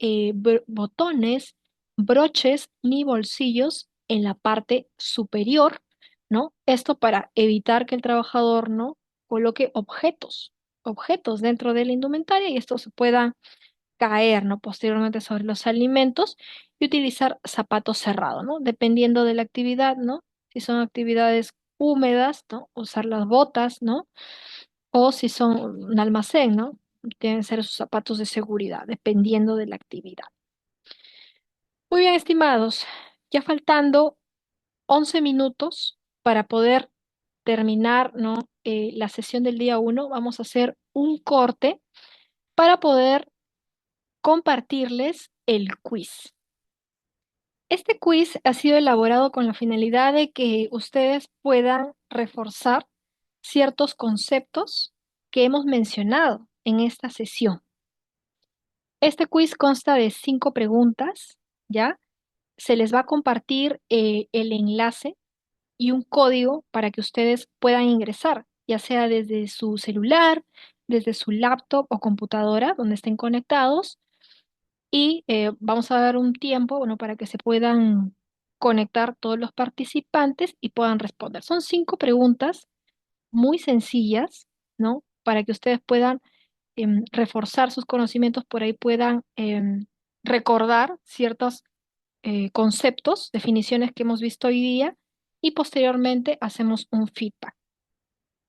botones, broches ni bolsillos en la parte superior, ¿no? Esto para evitar que el trabajador no coloque objetos dentro de la indumentaria y esto se pueda caer, ¿no? Posteriormente sobre los alimentos y utilizar zapatos cerrados, ¿no? Dependiendo de la actividad, ¿no? Si son actividades húmedas, ¿no? Usar las botas, ¿no? O si son un almacén, ¿no? Deben ser sus zapatos de seguridad, dependiendo de la actividad. Muy bien, estimados, ya faltando 11 minutos para poder terminar, ¿no? La sesión del día uno, vamos a hacer un corte para poder compartirles el quiz. Este quiz ha sido elaborado con la finalidad de que ustedes puedan reforzar ciertos conceptos que hemos mencionado en esta sesión. Este quiz consta de 5 preguntas, ¿ya? Se les va a compartir el enlace y un código para que ustedes puedan ingresar, ya sea desde su celular, desde su laptop o computadora donde estén conectados. Y vamos a dar un tiempo, bueno, para que se puedan conectar todos los participantes y puedan responder. Son 5 preguntas muy sencillas, ¿no? Para que ustedes puedan reforzar sus conocimientos, por ahí puedan recordar ciertos conceptos, definiciones que hemos visto hoy día y posteriormente hacemos un feedback.